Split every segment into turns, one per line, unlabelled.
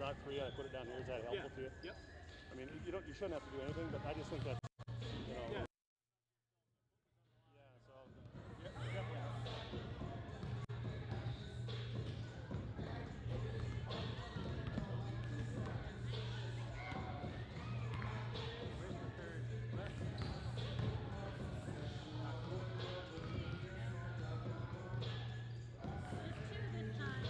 Rock 3 and I put it down here. Is that helpful to you?
Yep.
I mean, you shouldn't have to do anything, but I just think that, you know.
Yeah.
Yeah, so.
Where's the third left?
There's two this time.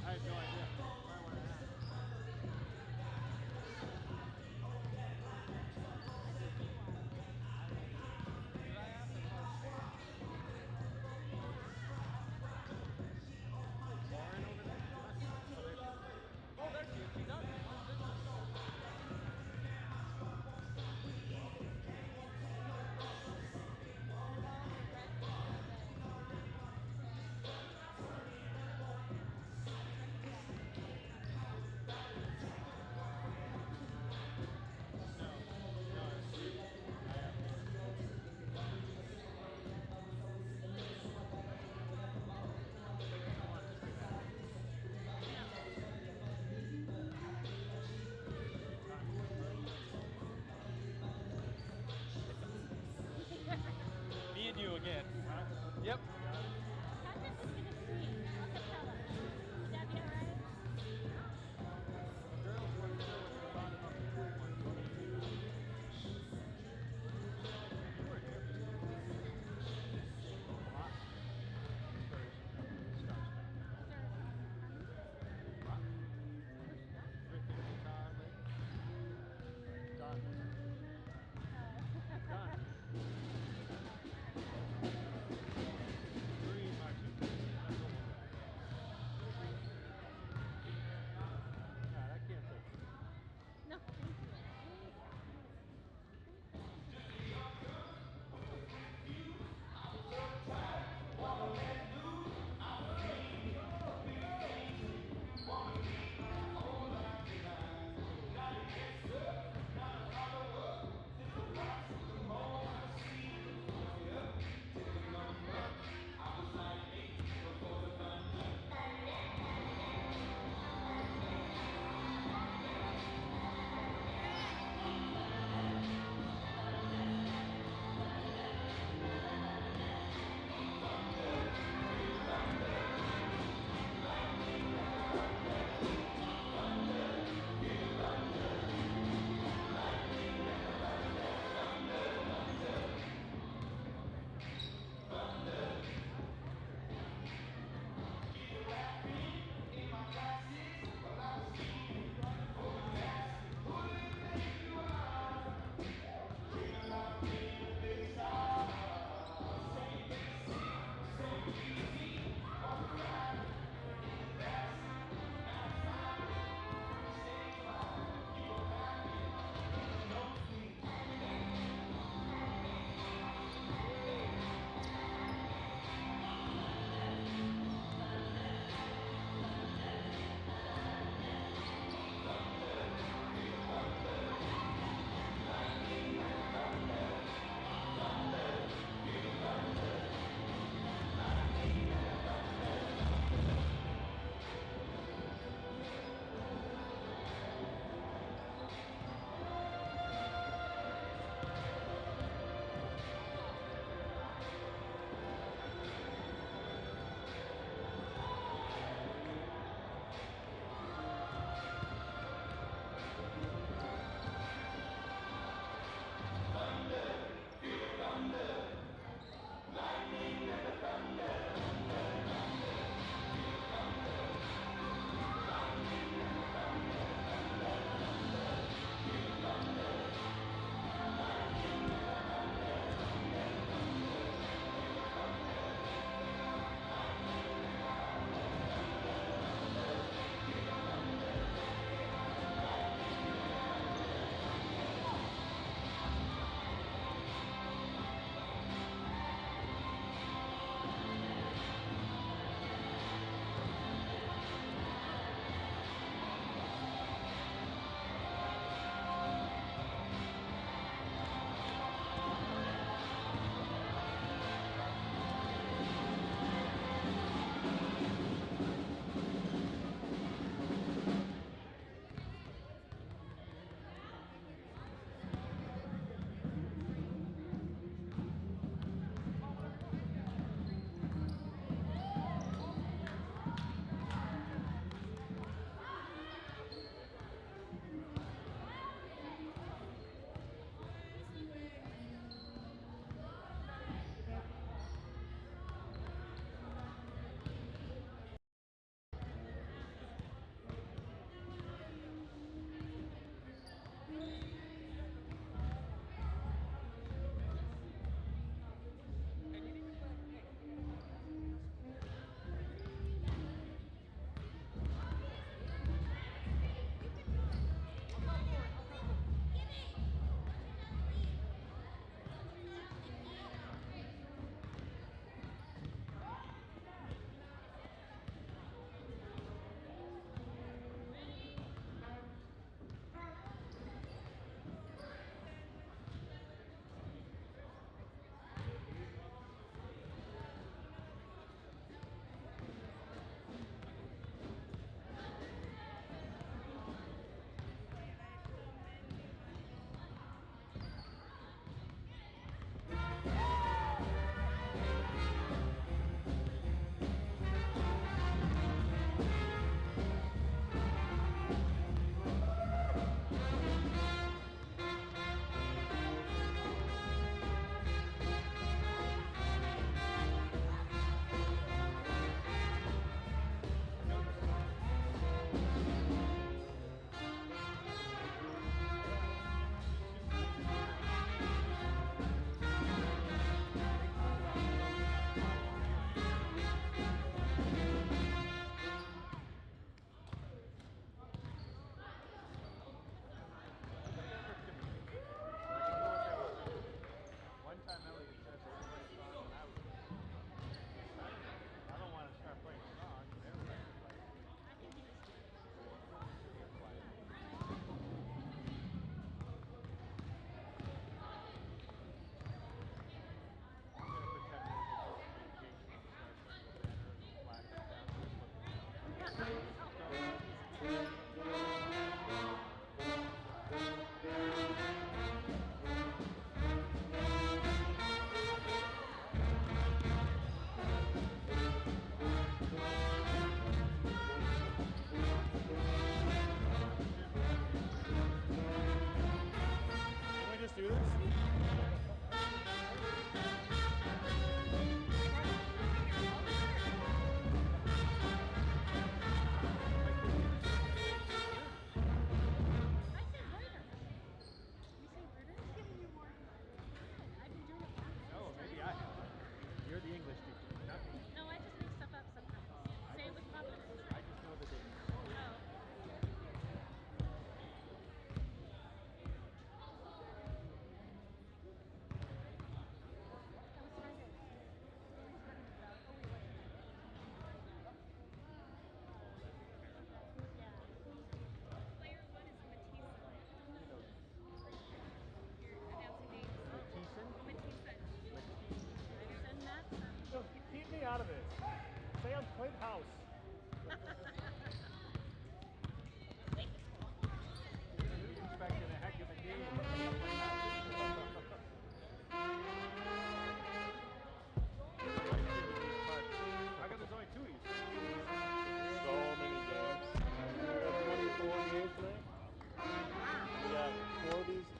I have no idea. I want to ask. Did I ask the Lauren over there? Oh, there she is. She's up. Me and you again. Yep.
Patrick is going to sing a cappella. Would that be alright?
Girls want to know what they thought about the cool one. You want me to do that? You were here. A lot. Drinking guitar later. Done. Done.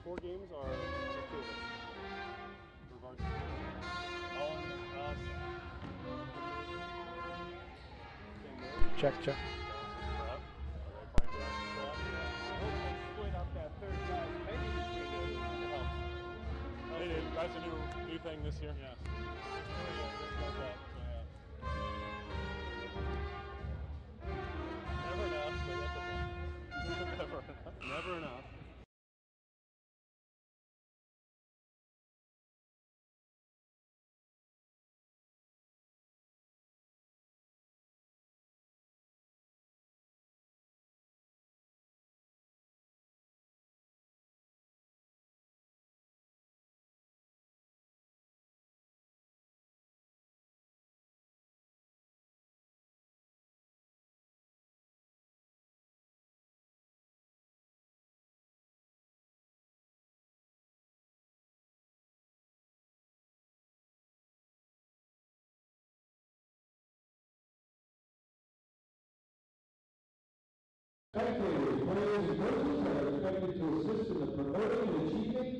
4 games are just 2 of us. For varsity.
Check, check.
Split up that third guy. Maybe between them. It helps.
They did. That's a new thing this year.
Yeah. Does that. Never enough, but that's okay.
Never enough. Never enough.
Spectators, players, and coaches are expected to assist in the promoting and achievement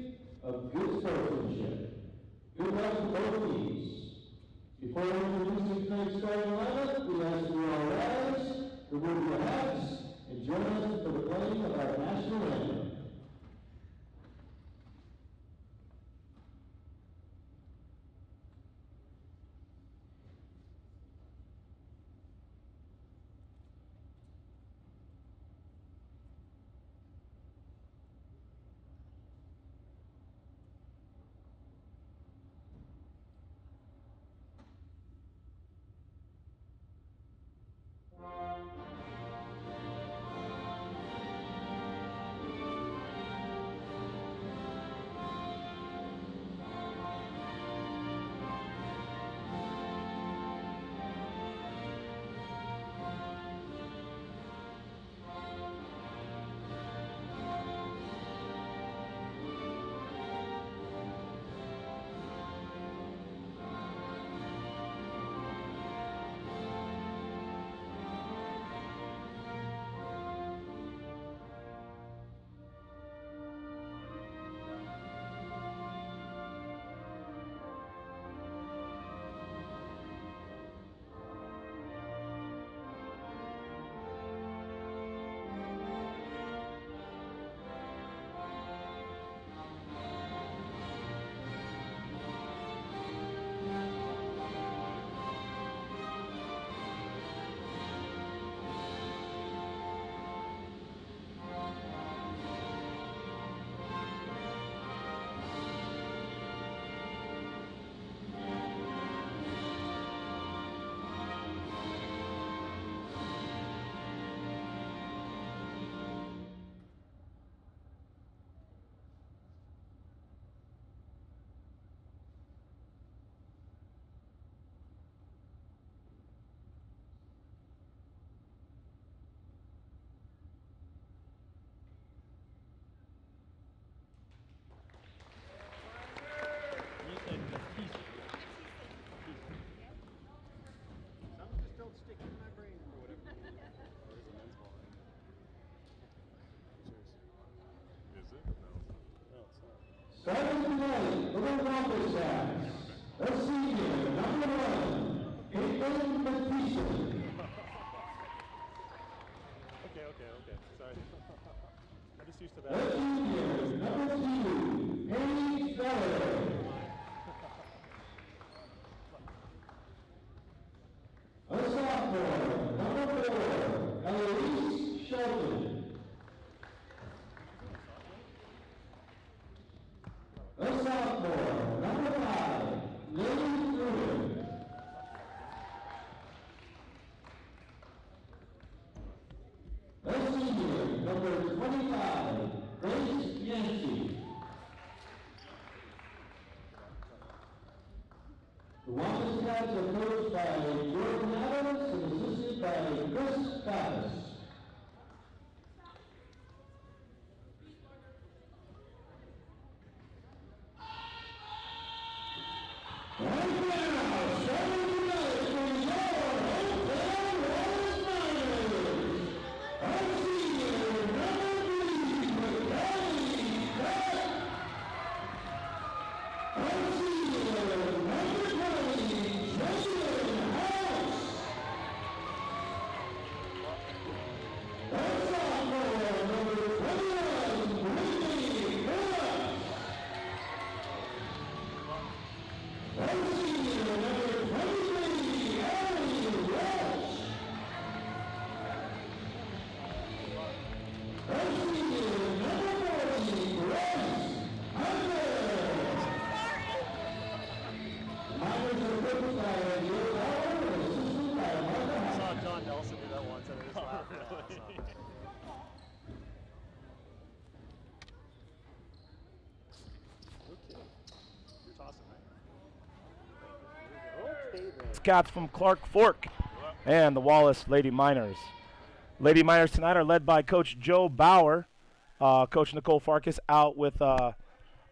of good sportsmanship. Good luck to both teams. Before introducing tonight's starting lineup, we ask you all rise, remove your hats, and join us for the playing of our national anthem. Starting tonight, for the Wallace side, the senior, number 1, Caitlin Batista.
Okay. Sorry. I'm just used to that.
The junior, number 2, Paige Feller. A sophomore, number 4, Eloise Shelton. A sophomore, number 5, Lily Gruen.
Cats from Clark Fork and the Wallace Lady Miners. Lady Miners tonight are led by Coach Joe Bauer. Coach Nicole Farkas out with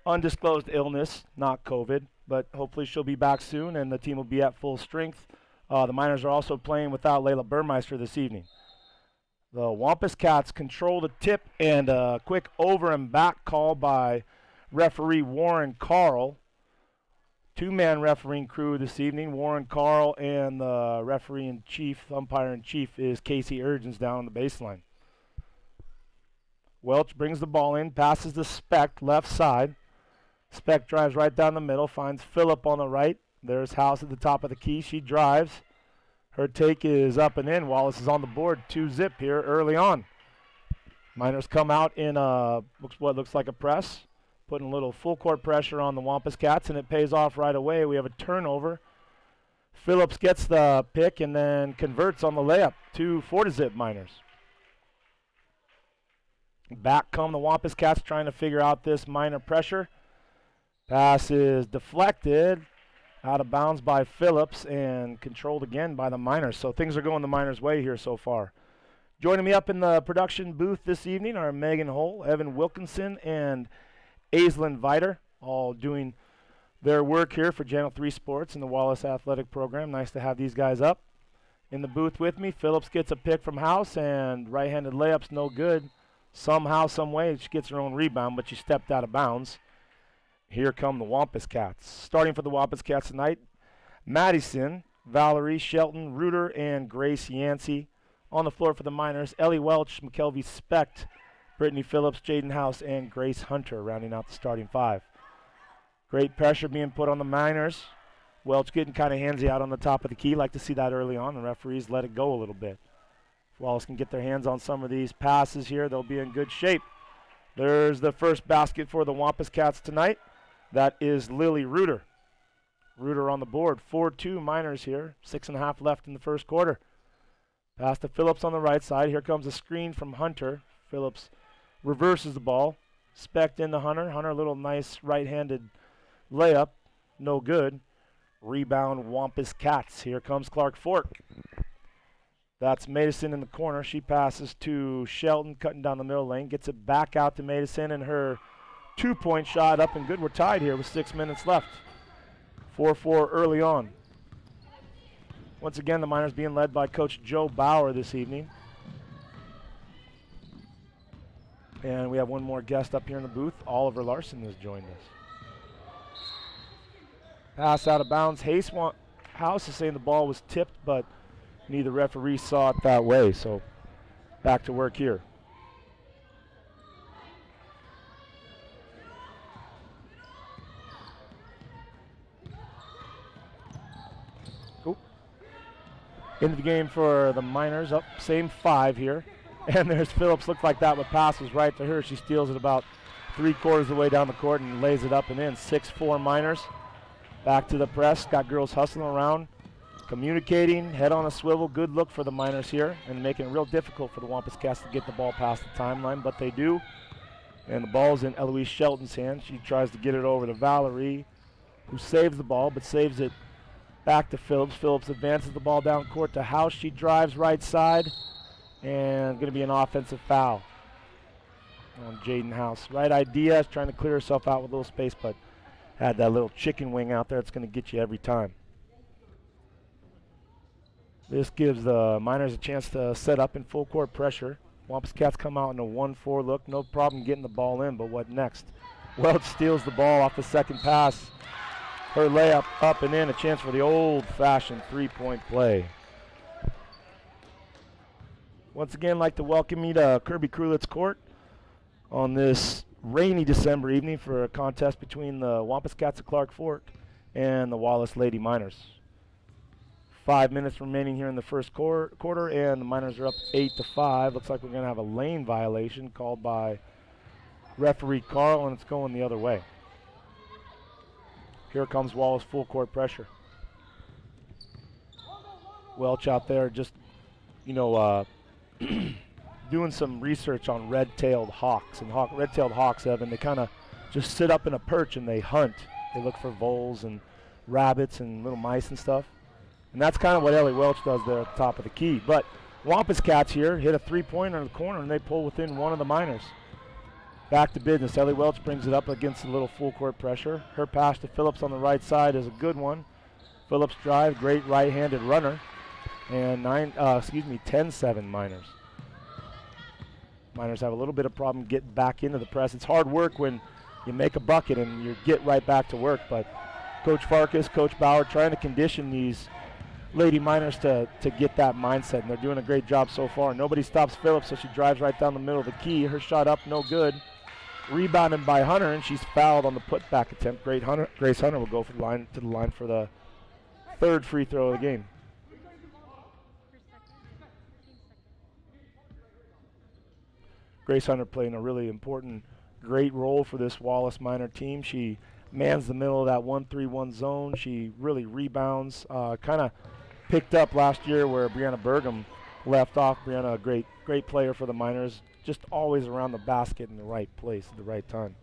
undisclosed illness, not COVID, but hopefully she'll be back soon and the team will be at full strength. The Miners are also playing without Layla Burmeister this evening. The Wampus Cats control the tip and a quick over and back call by referee Warren Carl. Two-man refereeing crew this evening, Warren Carl, and the referee-in-chief, umpire-in-chief, is Casey Urgens down on the baseline. Welch brings the ball in, passes to Speck, left side. Speck drives right down the middle, finds Phillip on the right. There's House at the top of the key. She drives. Her take is up and in. Wallace is on the board, 2-zip here early on. Miners come out in what looks like a press, putting a little full court pressure on the Wampus Cats, and it pays off right away. We have a turnover. Phillips gets the pick and then converts on the layup to 4-zip Miners. Back come the Wampus Cats trying to figure out this Miner pressure. Pass is deflected, out of bounds by Phillips, and controlled again by the Miners. So things are going the Miners' way here so far. Joining me up in the production booth this evening are Megan Hull, Evan Wilkinson, and Aislinn Viter, all doing their work here for Channel 3 Sports and the Wallace Athletic Program. Nice to have these guys up in the booth with me. Phillips gets a pick from House, and right-handed layup's no good. Somehow, some way, she gets her own rebound, but she stepped out of bounds. Here come the Wampus Cats. Starting for the Wampus Cats tonight, Madison, Valerie, Shelton, Reuter, and Grace Yancey. On the floor for the Miners, Ellie Welch, McKelvey Specht, Brittany Phillips, Jaden House, and Grace Hunter rounding out the starting five. Great pressure being put on the Miners. Welch getting kind of handsy out on the top of the key. Like to see that early on. The referees let it go a little bit. If Wallace can get their hands on some of these passes here, they'll be in good shape. There's the first basket for the Wampus Cats tonight. That is Lily Reuter. Reuter on the board. 4-2 Miners here. 6.5 left in the first quarter. Pass to Phillips on the right side. Here comes a screen from Hunter. Phillips reverses the ball. Specht into Hunter. Hunter, a little nice right-handed layup. No good. Rebound Wampus Cats. Here comes Clark Fork. That's Madison in the corner. She passes to Shelton, cutting down the middle lane. Gets it back out to Madison, and her two-point shot up and good. We're tied here with 6 minutes left. 4-4 early on. Once again, the Miners being led by Coach Joe Bauer this evening. And we have one more guest up here in the booth. Oliver Larson has joined us. Pass out of bounds. House is saying the ball was tipped, but neither referee saw it that way. So back to work here. Into the game for the Miners, up same five here. And there's Phillips, looked like that, but passes right to her. She steals it about 3/4 of the way down the court and lays it up and in. 6-4 Miners. Back to the press, got girls hustling around, communicating, head on a swivel. Good look for the Miners here, and making it real difficult for the Wampus Cats to get the ball past the timeline, but they do. And the ball's in Eloise Shelton's hand. She tries to get it over to Valerie, who saves the ball, but saves it back to Phillips. Phillips advances the ball down court to House. She drives right side, and going to be an offensive foul on Jaden House. Right idea, is trying to clear herself out with a little space, but had that little chicken wing out there. It's going to get you every time. This gives the Miners a chance to set up in full court pressure. Wampus Cats come out in a 1-4 look. No problem getting the ball in, but what next? Welch steals the ball off the second pass. Her layup up and in, a chance for the old-fashioned three-point play. Once again, I'd like to welcome you to Kirby Krulitz Court on this rainy December evening for a contest between the Wampus Cats of Clark Fork and the Wallace Lady Miners. 5 minutes remaining here in the first quarter, and the Miners are up 8-5. Looks like we're going to have a lane violation called by referee Carl, and it's going the other way. Here comes Wallace, full court pressure. Welch out there just, doing some research on red-tailed hawks. And red-tailed hawks, Evan, they kind of just sit up in a perch and they hunt. They look for voles and rabbits and little mice and stuff. And that's kind of what Ellie Welch does there at the top of the key. But Wampus Cats here hit a three-pointer in the corner, and they pull within one of the Miners. Back to business. Ellie Welch brings it up against a little full-court pressure. Her pass to Phillips on the right side is a good one. Phillips drive, great right-handed runner. And 10-7 Miners. Miners have a little bit of problem getting back into the press. It's hard work when you make a bucket and you get right back to work, but Coach Farkas, Coach Bauer trying to condition these Lady Miners to get that mindset, and they're doing a great job so far. Nobody stops Phillips, so she drives right down the middle of the key. Her shot up, no good. Rebounded by Hunter, and she's fouled on the putback attempt. Grace Hunter will go to the line for the third free throw of the game. Grace Hunter playing a really important, great role for this Wallace Minor team. She mans the middle of that 1-3-1 zone. She really rebounds. Kind of picked up last year where Brianna Burgum left off. Brianna, a great player for the Miners, just always around the basket in the right place at the right time.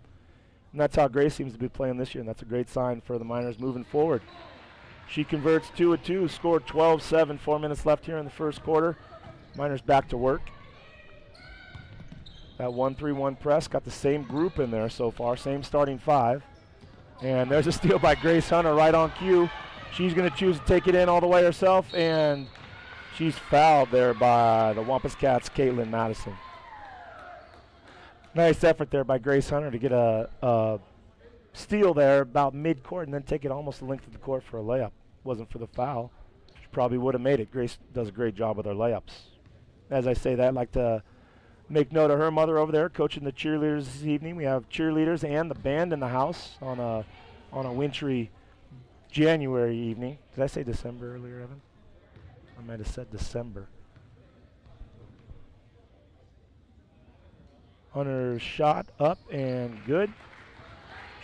And that's how Grace seems to be playing this year, and that's a great sign for the Miners moving forward. She converts 2 of 2, scored 12-7, 4 minutes left here in the first quarter. Miners back to work. That 1-3-1 press, got the same group in there so far, same starting 5. And there's a steal by Grace Hunter right on cue. She's going to choose to take it in all the way herself, and she's fouled there by the Wampus Cats' Caitlin Madison. Nice effort there by Grace Hunter to get a steal there about mid-court and then take it almost the length of the court for a layup. Wasn't for the foul. She probably would have made it. Grace does a great job with her layups. As I say that, I'd like to make note of her mother over there coaching the cheerleaders this evening. We have cheerleaders and the band in the house on a wintry January evening. Did I say December earlier, Evan? I might have said December. Hunter's shot up and good.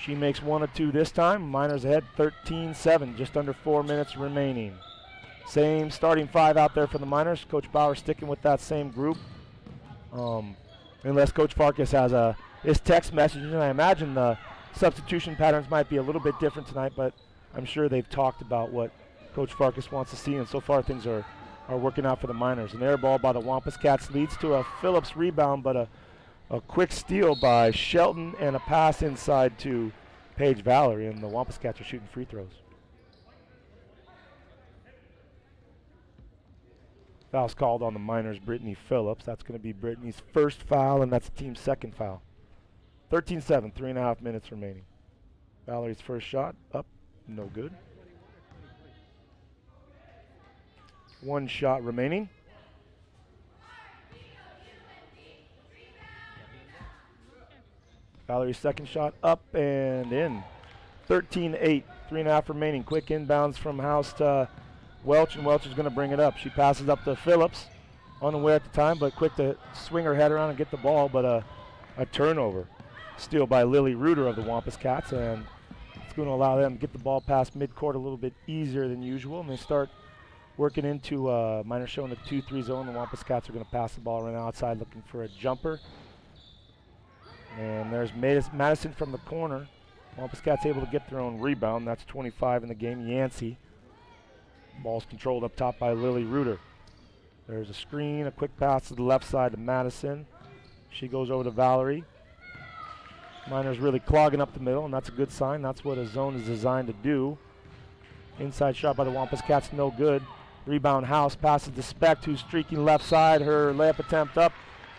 She makes 1 of 2 this time. Miners ahead 13-7, just under 4 minutes remaining. Same starting 5 out there for the Miners. Coach Bauer sticking with that same group. Unless Coach Farkas has his text message, and I imagine the substitution patterns might be a little bit different tonight, but I'm sure they've talked about what Coach Farkas wants to see, and so far things are working out for the Miners. An air ball by the Wampus Cats leads to a Phillips rebound, but a quick steal by Shelton and a pass inside to Paige Valerie, and the Wampus Cats are shooting free throws. Foul's called on the Miners' Brittany Phillips. That's going to be Brittany's first foul, and that's the team's second foul. 13-7, 3.5 minutes remaining. Valerie's first shot, up, no good. 1 shot remaining. Valerie's second shot, up and in. 13-8, 3.5 remaining. Quick inbounds from House to Welch, and Welch is going to bring it up. She passes up to Phillips, unaware at the time, but quick to swing her head around and get the ball, but a turnover. Steal by Lily Reuter of the Wampus Cats, and it's going to allow them to get the ball past midcourt a little bit easier than usual, and they start working into Miners showing the 2-3 zone. The Wampus Cats are going to pass the ball around outside looking for a jumper. And there's Madison from the corner. Wampus Cats able to get their own rebound. That's 25 in the game. Yancey. Ball's controlled up top by Lily Reuter. There's a screen, a quick pass to the left side to Madison. She goes over to Valerie. Miners really clogging up the middle, and that's a good sign. That's what a zone is designed to do. Inside shot by the Wampus Cats, no good. Rebound House, passes to Specht, who's streaking left side. Her layup attempt up,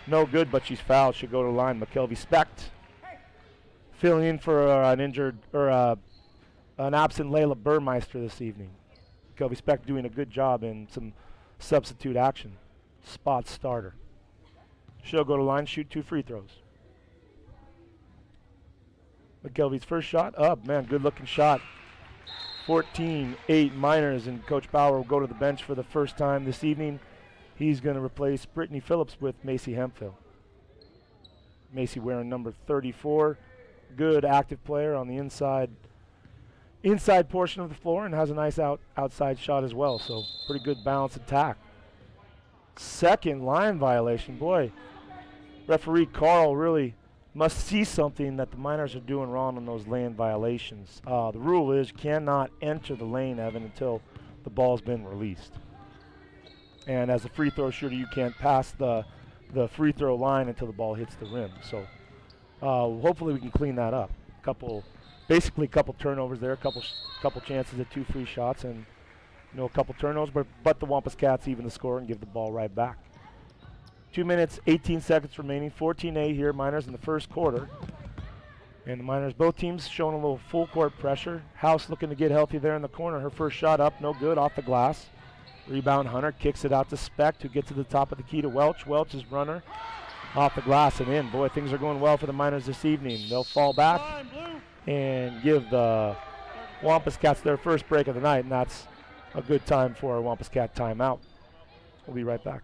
no good, but she's fouled. She'll go to the line. McKelvey Specht filling in for an absent Layla Burmeister this evening. McKelvey Specht doing a good job in some substitute action. Spot starter. She'll go to the line, shoot 2 free throws. McKelvey's first shot up. Man, good looking shot. 14-8 Miners, and Coach Bauer will go to the bench for the first time this evening. He's going to replace Brittany Phillips with Macy Hemphill. Macy wearing number 34. Good active player on the inside portion of the floor, and has a nice outside shot as well. So pretty good balanced attack. Second line violation. Boy, referee Carl really must see something that the Miners are doing wrong on those lane violations. The rule is you cannot enter the lane, Evan, until the ball's been released. And as a free throw shooter, you can't pass the free throw line until the ball hits the rim. So hopefully we can clean that up. Basically a couple turnovers there, a couple chances at 2 free shots, and a couple turnovers, but the Wampus Cats even the score and give the ball right back. 2 minutes, 18 seconds remaining, 14-8 here, Miners in the first quarter. And the Miners, both teams showing a little full court pressure. House looking to get healthy there in the corner. Her first shot up, no good, off the glass. Rebound Hunter, kicks it out to Specht, who gets to the top of the key to Welch. Welch's runner off the glass and in. Boy, things are going well for the Miners this evening. They'll fall back and give the Wampus Cats their first break of the night, and that's a good time for a Wampus Cat timeout. We'll be right back.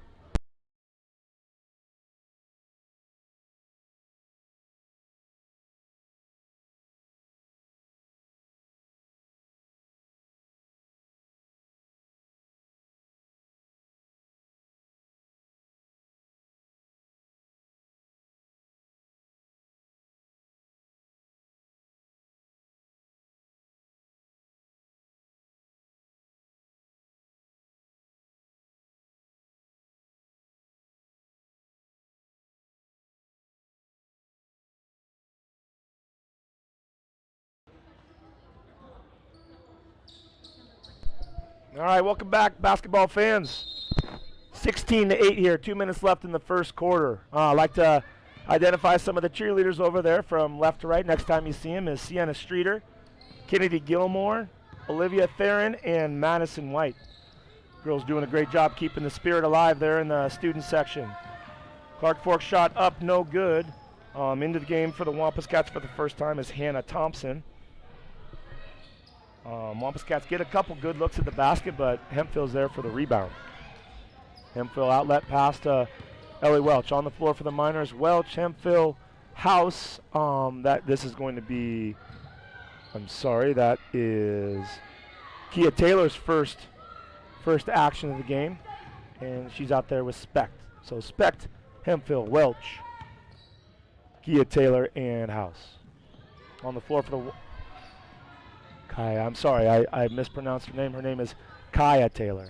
All right, welcome back, basketball fans. 16-8 here, 2 minutes left in the first quarter. I'd like to identify some of the cheerleaders over there from left to right. Next time you see them is Sienna Streeter, Kennedy Gilmore, Olivia Theron, and Madison White. Girls doing a great job keeping the spirit alive there in the student section. Clark Fork shot up, no good. Into the game for the Wampus Cats for the first time is Hannah Thompson. Wampus Cats get a couple good looks at the basket, but Hempfield's there for the rebound. Hempfield outlet pass to Ellie Welch. On the floor for the Miners, Welch, Hempfield, House. This is going to be, that is Kia Taylor's first action of the game, and she's out there with Specht. So Specht, Hempfield, Welch, Kia Taylor, and House. On the floor for the Kaya, I'm sorry, I mispronounced her name. Her name is Kaya Taylor.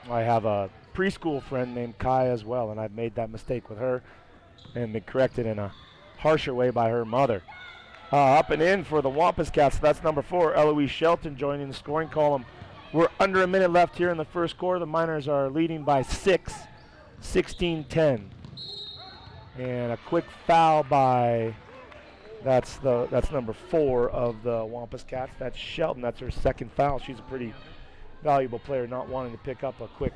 I have a preschool friend named Kaya as well, and I've made that mistake with her and been corrected in a harsher way by her mother. Up and in for the Wampus Cats. That's number 4, Eloise Shelton joining the scoring column. We're under a minute left here in the first quarter. The Miners are leading by 6, 16-10. And a quick foul by... That's number 4 of the Wampus Cats. That's Shelton. That's her second foul. She's a pretty valuable player, not wanting to pick up a quick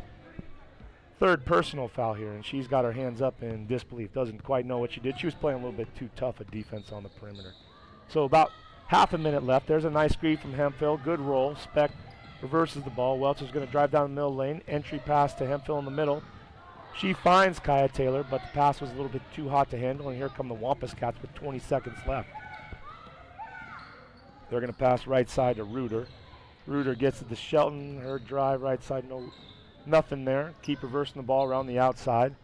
third personal foul here, and she's got her hands up in disbelief. Doesn't quite know what she did. She was playing a little bit too tough a defense on the perimeter. So about half a minute left. There's a nice screen from Hempfield. Good roll. Specht reverses the ball. Welch is going to drive down the middle lane. Entry pass to Hempfield in the middle. She finds Kaya Taylor, but the pass was a little bit too hot to handle, and here come the Wampus Cats with 20 seconds left. They're going to pass right side to Reuter. Reuter gets it to Shelton. Her drive right side, nothing there. Keep reversing the ball around the outside.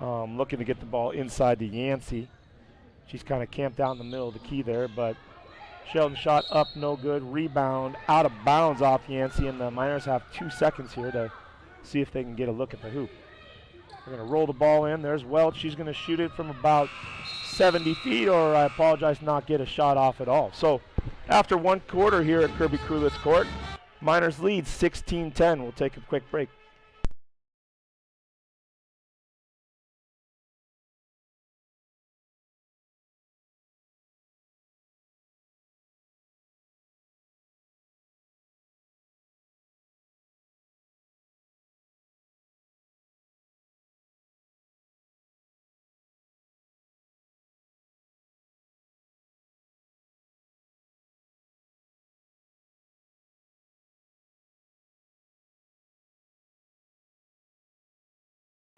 Looking to get the ball inside to Yancey. She's kind of camped out in the middle of the key there, but Shelton shot up, no good. Rebound out of bounds off Yancey, and the Miners have 2 seconds here to see if they can get a look at the hoop. They're going to roll the ball in. There's Welch. She's going to shoot it from about 70 feet, or I apologize, not get a shot off at all. So after 1 quarter here at Kirby Krulitz Court, Miners lead 16-10. We'll take a quick break.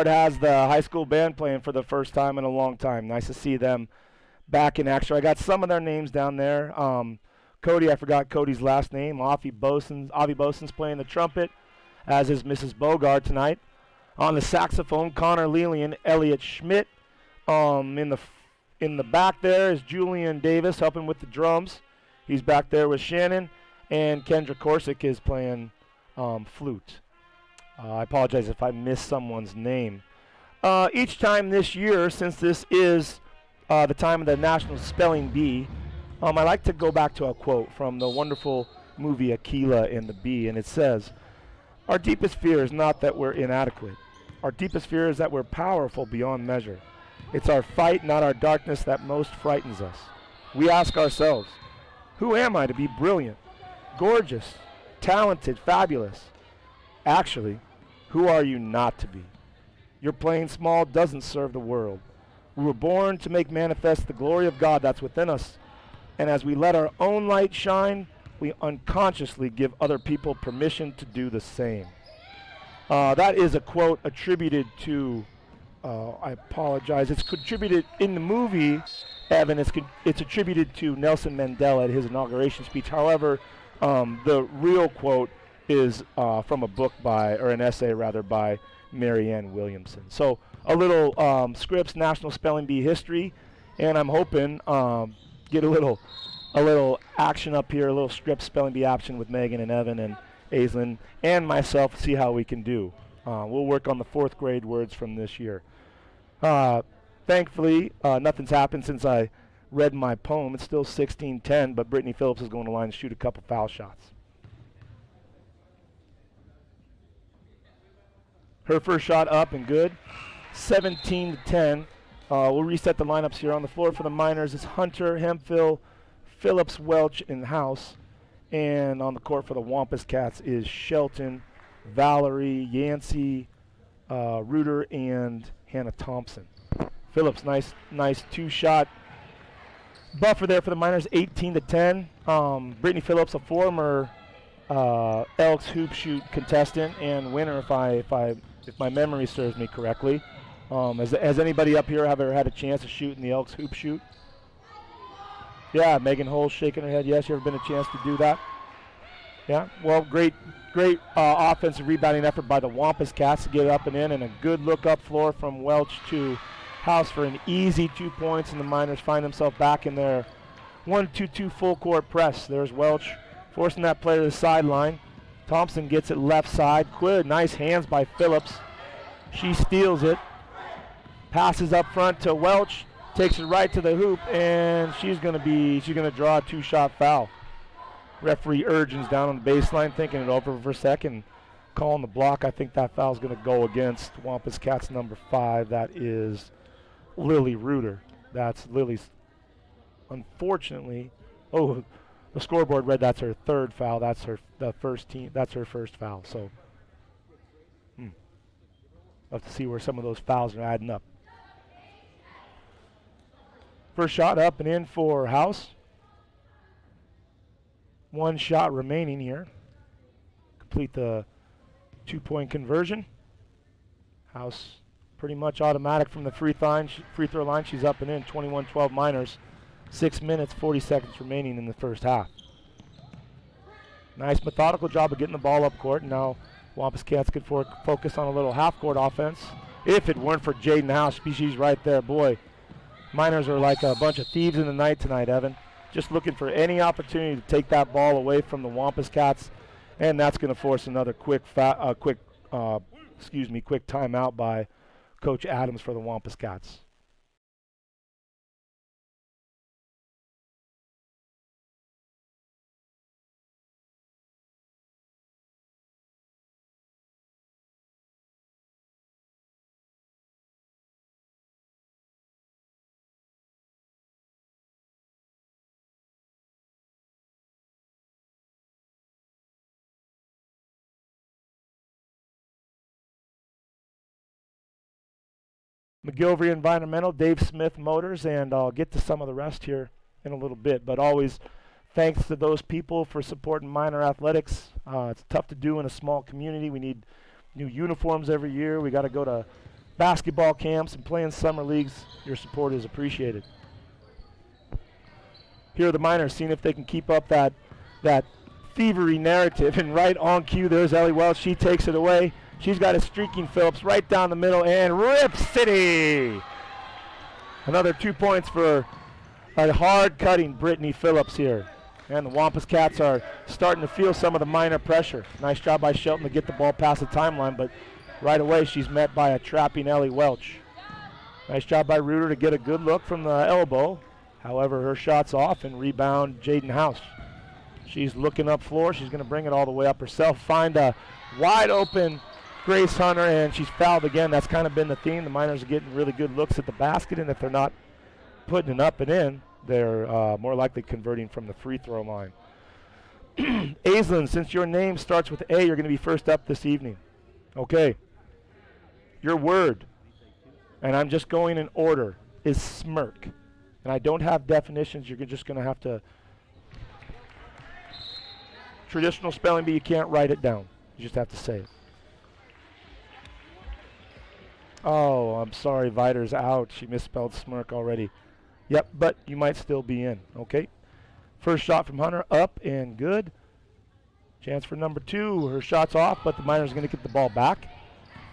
Has the high school band playing for the first time in a long time. Nice to see them back in action. I got some of their names down there. Cody, I forgot Cody's last name. Avi Bosen's playing the trumpet, as is Mrs. Bogart tonight. On the saxophone, Connor Lelian, Elliot Schmidt. In the back there is Julian Davis helping with the drums. He's back there with Shannon, and Kendra Korsick is playing flute. I apologize if I missed someone's name. Each time this year, since this is the time of the National Spelling Bee, I like to go back to a quote from the wonderful movie Aquila and the Bee, and it says, "Our deepest fear is not that we're inadequate. Our deepest fear is that we're powerful beyond measure. It's our fight, not our darkness, that most frightens us. We ask ourselves, who am I to be brilliant, gorgeous, talented, fabulous? Actually, who are you not to be? Your playing small doesn't serve the world. We were born to make manifest the glory of God that's within us. And as we let our own light shine, we unconsciously give other people permission to do the same." That is a quote attributed to, I apologize, it's contributed in the movie, Evan, it's attributed to Nelson Mandela at his inauguration speech. However, the real quote is from a book or an essay rather, by Marianne Williamson. So a little Scripps National Spelling Bee history, and I'm hoping get a little action up here, a little Scripps Spelling Bee action with Megan and Evan and Aislinn and myself, see how we can do. We'll work on the 4th grade words from this year. Thankfully, nothing's happened since I read my poem. It's still 16-10, but Brittany Phillips is going to line to shoot a couple foul shots. Her first shot up and good. 17-10. We'll reset the lineups here. On the floor for the Miners is Hunter, Hemphill, Phillips, Welch, and House. And on the court for the Wampus Cats is Shelton, Valerie, Yancey, Reuter, and Hannah Thompson. Phillips, nice two-shot buffer there for the Miners, 18-10. Brittany Phillips, a former Elks hoop shoot contestant and winner, if my memory serves me correctly. Has anybody up here ever had a chance to shoot in the Elks hoop shoot? Yeah, Megan Hull's shaking her head. Yes, you ever been a chance to do that? Yeah, well, great offensive rebounding effort by the Wampus Cats to get it up and in, and a good look up floor from Welch to House for an easy 2 points, and the Miners find themselves back in their 1-2-2 full court press. There's Welch forcing that play to the sideline. Thompson gets it left side. Good, nice hands by Phillips. She steals it. Passes up front to Welch. Takes it right to the hoop, and she's gonna draw a 2-shot foul. Referee Urgins down on the baseline, thinking it over for a second, calling the block. I think that foul's gonna go against Wampus Cats number 5. That is Lily Reuter. That's Lily's. Unfortunately, the scoreboard read that's her 3rd foul. That's her first foul. So, we'll have to see where some of those fouls are adding up. First shot up and in for House. 1 shot remaining here. Complete the 2-point conversion. House pretty much automatic from the free throw line. She's up and in. 21-12 Miners. 6 minutes, 40 seconds remaining in the first half. Nice methodical job of getting the ball up court. And now Wampus Cats could focus on a little half-court offense. If it weren't for Jaden House, she's right there. Boy, Miners are like a bunch of thieves in the night tonight, Evan. Just looking for any opportunity to take that ball away from the Wampus Cats, and that's going to force another quick timeout by Coach Adams for the Wampus Cats. McGilvery Environmental, Dave Smith Motors, and I'll get to some of the rest here in a little bit. But always thanks to those people for supporting Miner athletics. It's tough to do in a small community. We need new uniforms every year. We got to go to basketball camps and play in summer leagues. Your support is appreciated. Here are the Miners seeing if they can keep up that thievery narrative. And right on cue, there's Ellie Welch. She takes it away. She's got a streaking Phillips right down the middle, and Rip City! Another 2 points for a hard-cutting Brittany Phillips here. And the Wampus Cats are starting to feel some of the minor pressure. Nice job by Shelton to get the ball past the timeline, but right away she's met by a trapping Ellie Welch. Nice job by Reuter to get a good look from the elbow. However, her shot's off and rebound Jaden House. She's looking up floor. She's going to bring it all the way up herself. Find a wide open Grace Hunter, and she's fouled again. That's kind of been the theme. The Miners are getting really good looks at the basket, and if they're not putting it up and in, they're more likely converting from the free throw line. Aislinn, since your name starts with A, you're going to be first up this evening. Okay. Your word, and I'm just going in order, is smirk. And I don't have definitions. You're just going to have to. Traditional spelling bee, you can't write it down. You just have to say it. Oh, I'm sorry. Viter's out. She misspelled smirk already. Yep, but you might still be in. Okay. First shot from Hunter, up and good. Chance for number 2. Her shot's off, but the Miners are going to get the ball back.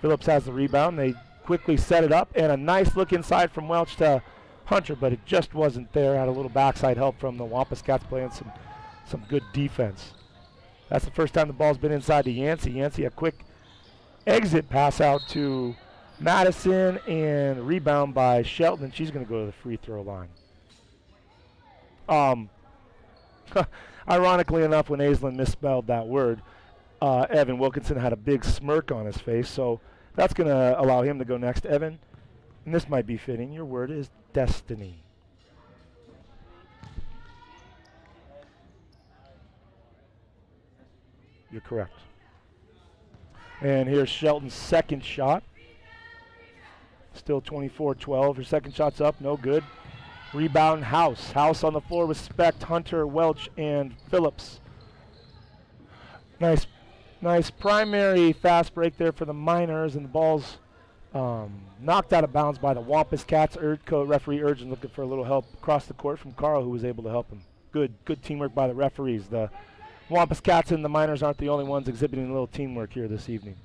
Phillips has the rebound. They quickly set it up, and a nice look inside from Welch to Hunter, but it just wasn't there. Had a little backside help from the Wampus Cats playing some good defense. That's the first time the ball's been inside to Yancey. Yancey, a quick exit pass out to Madison, and rebound by Shelton, and she's going to go to the free throw line. Ironically enough, when Aislinn misspelled that word, Evan Wilkinson had a big smirk on his face, so that's going to allow him to go next. Evan, and this might be fitting, your word is destiny. You're correct. And here's Shelton's second shot. Still 24-12. Her second shot's up, no good. Rebound House. House on the floor with Specht, Hunter, Welch, and Phillips. Nice primary fast break there for the Miners, and the ball's knocked out of bounds by the Wampus Cats. Referee Urgent looking for a little help across the court from Carl, who was able to help him. Good teamwork by the referees. The Wampus Cats and the Miners aren't the only ones exhibiting a little teamwork here this evening.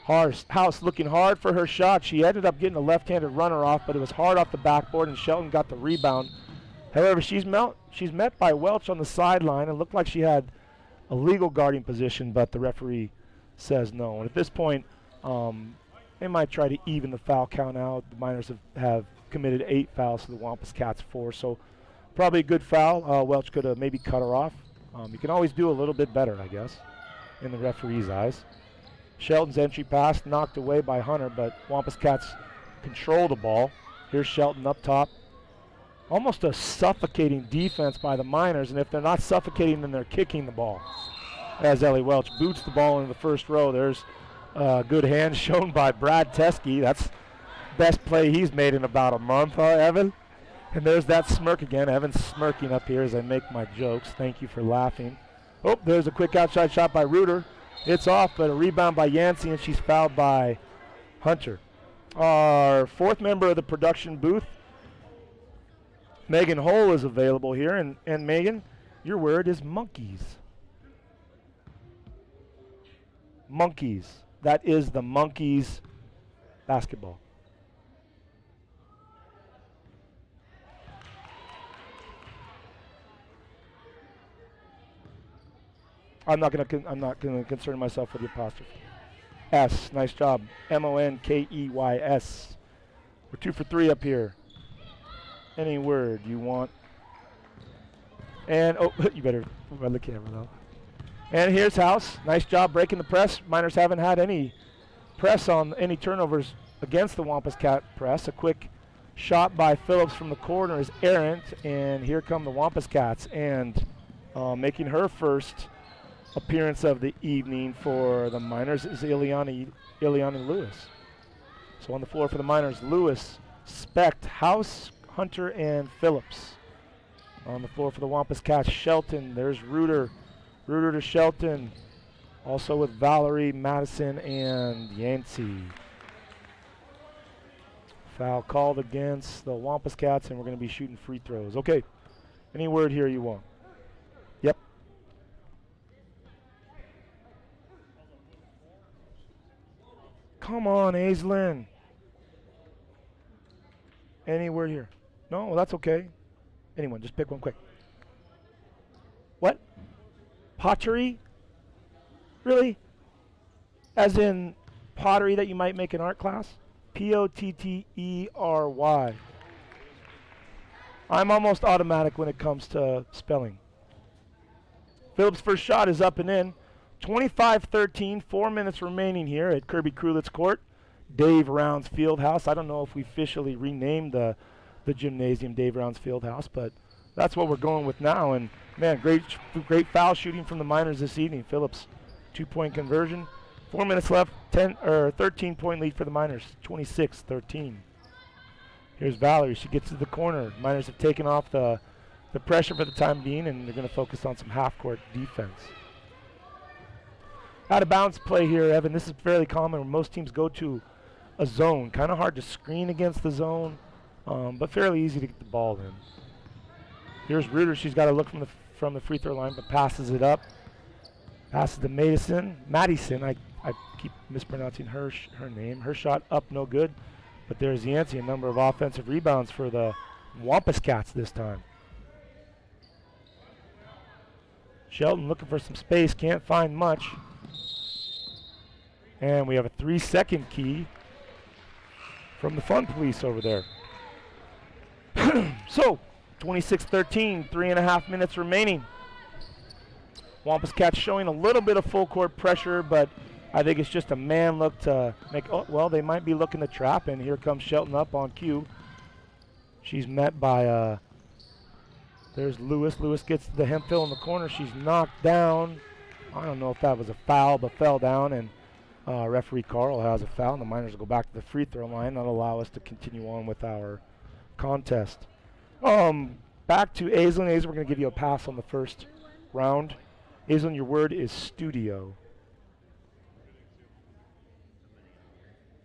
House looking hard for her shot. She ended up getting a left-handed runner off, but it was hard off the backboard, and Shelton got the rebound. However, she's met by Welch on the sideline. It looked like she had a legal guarding position, but the referee says no. And at this point, they might try to even the foul count out. The Miners have committed 8 fouls to the Wampus Cats 4, so probably a good foul. Welch could have maybe cut her off. You can always do a little bit better, I guess, in the referee's eyes. Shelton's entry pass knocked away by Hunter, but Wampus Cats control the ball. Here's Shelton up top. Almost a suffocating defense by the Miners, and if they're not suffocating, then they're kicking the ball. As Ellie Welch boots the ball into the first row. There's a good hand shown by Brad Teskey. That's best play he's made in about a month, huh, Evan? And there's that smirk again. Evan's smirking up here as I make my jokes. Thank you for laughing. Oh, there's a quick outside shot by Reuter. It's off, but a rebound by Yancey, and she's fouled by Hunter. Our fourth member of the production booth, Megan Hull, is available here. And Megan, your word is monkeys. Monkeys. That is the Monkeys basketball. I'm not gonna concern myself with the apostrophe. S, nice job. Monkeys. We're 2 for 3 up here. Any word you want. And you better run the camera though. And here's House. Nice job breaking the press. Miners haven't had any press on any turnovers against the Wampus Cat press. A quick shot by Phillips from the corner is errant, and here come the Wampus Cats, and making her first appearance of the evening for the Miners is Ileana Lewis. So on the floor for the Miners, Lewis, Specht, House, Hunter, and Phillips. On the floor for the Wampus Cats, Shelton. There's Reuter. Reuter to Shelton. Also with Valerie, Madison, and Yancey. Foul called against the Wampus Cats, and we're going to be shooting free throws. Okay. Any word here you want? Yep. Come on, Aislinn. Any word here? No, well, that's okay. Anyone, just pick one quick. What? Pottery? Really? As in pottery that you might make in art class? Pottery. I'm almost automatic when it comes to spelling. Phillips' first shot is up and in. 25-13, 4 minutes remaining here at Kirby Krulitz Court, Dave Rounds Fieldhouse. I don't know if we officially renamed the gymnasium Dave Rounds Fieldhouse, but that's what we're going with now. And man, great foul shooting from the Miners this evening. Phillips, 2-point conversion. 4 minutes left, 13-point lead for the Miners, 26-13. Here's Valerie. She gets to the corner. Miners have taken off the pressure for the time being, and they're going to focus on some half-court defense. Out of bounds play here, Evan. This is fairly common when most teams go to a zone. Kind of hard to screen against the zone, but fairly easy to get the ball in. Here's Reuter. She's got to look from the free throw line, but passes it up. Passes to Madison. I keep mispronouncing her name. Her shot up, no good. But there's Yancey, a number of offensive rebounds for the Wampus Cats this time. Shelton looking for some space, can't find much. And we have a 3-second key from the Fun Police over there. So, 26-13, 3.5 minutes remaining. Wampus Cats showing a little bit of full court pressure, but I think it's just a man look to make, oh, well, they might be looking to trap, and here comes Shelton up on cue. She's met by, there's Lewis. Lewis gets the Hemphill in the corner. She's knocked down. I don't know if that was a foul, but fell down, and referee Carl has a foul, and the Miners will go back to the free throw line. That'll allow us to continue on with our contest. Back to Aislinn. Aislinn, we're going to give you a pass on the first round. Aislinn, your word is studio.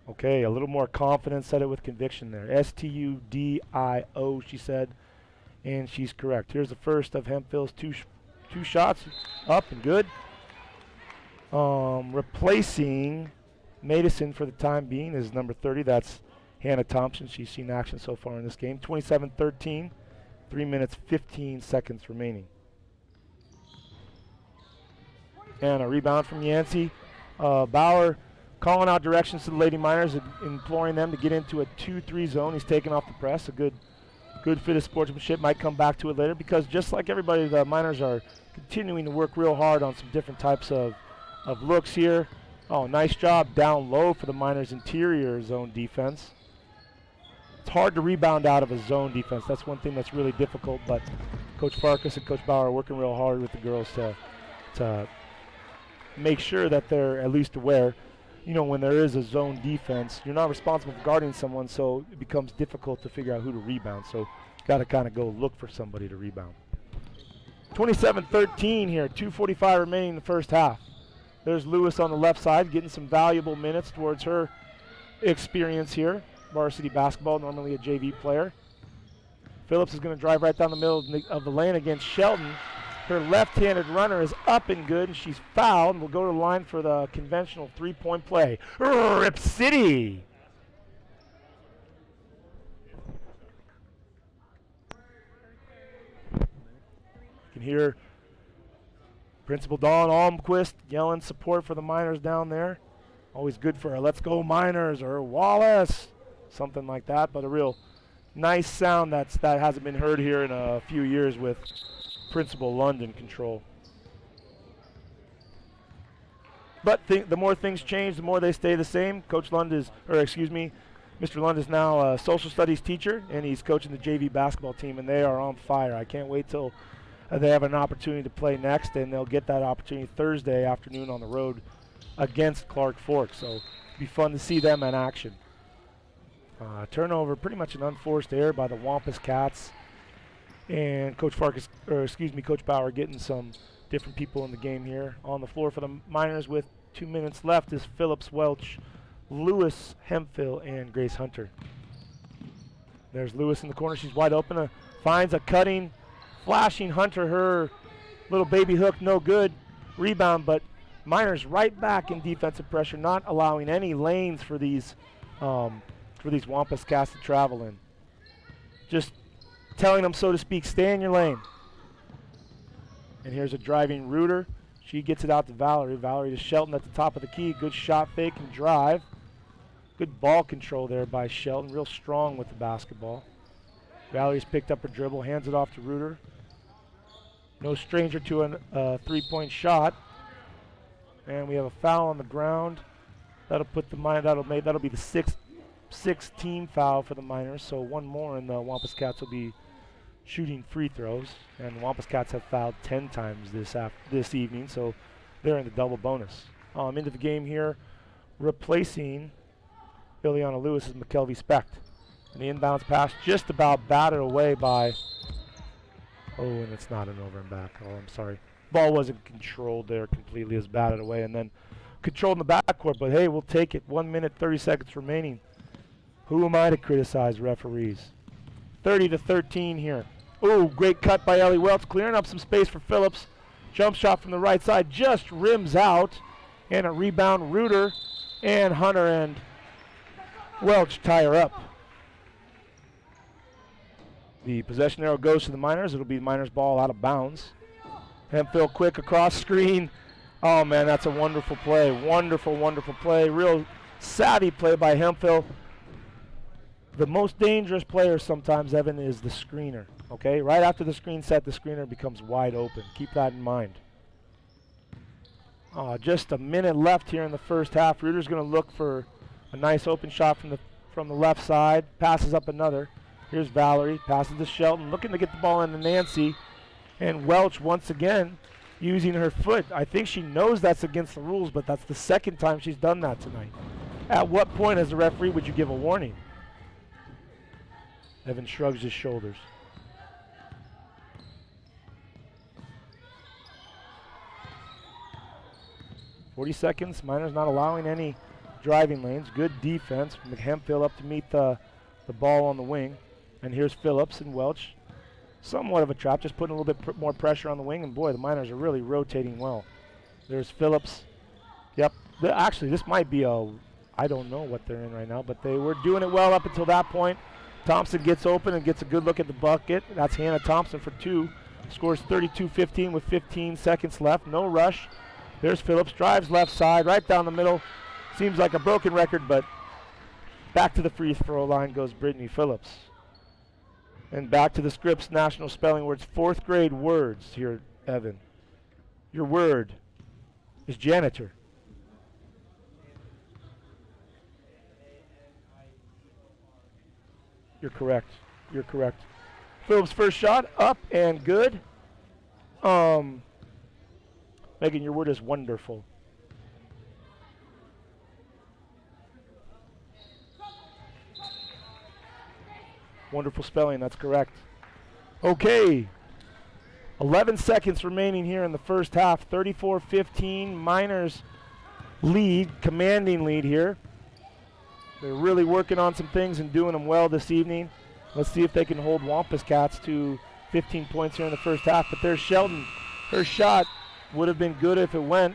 Okay, a little more confidence, said it with conviction there. S-T-U-D-I-O, she said, and she's correct. Here's the first of Hemphill's two shots, up and good. Replacing Madison for the time being is number 30. That's Hannah Thompson. She's seen action so far in this game. 27-13, 3 minutes, 15 seconds remaining. And a rebound from Yancey. Bauer calling out directions to the Lady Miners, imploring them to get into a 2-3 zone. He's taking off the press. A good fit of sportsmanship. Might come back to it later because just like everybody, the Miners are continuing to work real hard on some different types of looks here. Oh, nice job down low for the Miners' interior zone defense. It's hard to rebound out of a zone defense. That's one thing that's really difficult, but Coach Farkas and Coach Bauer are working real hard with the girls to make sure that they're at least aware. You know, when there is a zone defense, you're not responsible for guarding someone, so it becomes difficult to figure out who to rebound. So you got to kind of go look for somebody to rebound. 27-13 here, 2:45 remaining in the first half. There's Lewis on the left side getting some valuable minutes towards her experience here. Varsity basketball, normally a JV player. Phillips is going to drive right down the middle of the lane against Shelton. Her left-handed runner is up and good, and she's fouled, and will go to the line for the conventional three-point play. Rip City! You can hear Principal Dawn Almquist yelling support for the Miners down there. Always good for a Let's Go Miners or Wallace, something like that, but a real nice sound that hasn't been heard here in a few years with Principal Lund in control. But the more things change, the more they stay the same. Mr. Lund is now a social studies teacher, and he's coaching the JV basketball team, and they are on fire. I can't wait till they have an opportunity to play next, and they'll get that opportunity Thursday afternoon on the road against Clark Fork. So it'll be fun to see them in action. Turnover, pretty much an unforced error by the Wampus Cats. And Coach Bauer getting some different people in the game here. On the floor for the Miners with 2 minutes left is Phillips, Welch, Lewis, Hemphill, and Grace Hunter. There's Lewis in the corner. She's wide open. Finds a cutting, flashing Hunter. Her little baby hook, no good. Rebound, but Miners right back in defensive pressure, not allowing any lanes for these Wampus Cats to travel in. Just telling them, so to speak, stay in your lane. And here's a driving Reuter. She gets it out to Valerie. Valerie to Shelton at the top of the key. Good shot fake and drive. Good ball control there by Shelton. Real strong with the basketball. Valerie's picked up her dribble, hands it off to Reuter. No stranger to a three-point shot. And we have a foul on the ground. That'll put the that'll be the sixth team foul for the Miners. So one more, and the Wampus Cats will be shooting free throws. And the Wampus Cats have fouled 10 times this evening, so they're in the double bonus. Into the game here, replacing Ileana Lewis is McKelvey Specht. And the inbounds pass just about batted away by. Oh, and it's not an over and back. Oh, I'm sorry. Ball wasn't controlled there completely, as batted away, and then controlled in the backcourt. But hey, we'll take it. 1 minute, 30 seconds remaining. Who am I to criticize referees? 30-13 here. Oh, great cut by Ellie Welch, clearing up some space for Phillips. Jump shot from the right side, just rims out. And a rebound, Reuter and Hunter and Welch tie her up. The possession arrow goes to the Miners. It'll be the Miners ball out of bounds. Hemphill quick across screen. Oh man, that's a wonderful play. Wonderful, wonderful play. Real savvy play by Hemphill. The most dangerous player sometimes, Evan, is the screener. Okay, right after the screen set, the screener becomes wide open. Keep that in mind. Just a minute left here in the first half. Reuter's going to look for a nice open shot from the left side. Passes up another. Here's Valerie, passes to Shelton, looking to get the ball into Nancy. And Welch once again using her foot. I think she knows that's against the rules, but that's the second time she's done that tonight. At what point as a referee would you give a warning? Evan shrugs his shoulders. .40 seconds, Miners not allowing any driving lanes. Good defense. Hemphill up to meet the ball on the wing. And here's Phillips and Welch. Somewhat of a trap, just putting a little bit more pressure on the wing. And boy, the Miners are really rotating well. There's Phillips. Yep. Actually, this might be I don't know what they're in right now, but they were doing it well up until that point. Thompson gets open and gets a good look at the bucket. That's Hannah Thompson for 2. Scores 32-15 with 15 seconds left. No rush. There's Phillips. Drives left side, right down the middle. Seems like a broken record, but back to the free throw line goes Brittany Phillips. And back to the Scripps National Spelling Words. 4th grade words here, Evan. Your word is janitor. You're correct. You're correct. Phillips' first shot, up and good. Megan, your word is wonderful. Wonderful spelling, that's correct. Okay. 11 seconds remaining here in the first half. 34-15. Miners lead, commanding lead here. They're really working on some things and doing them well this evening. Let's see if they can hold Wampus Cats to 15 points here in the first half. But there's Sheldon. Her shot would have been good if it went,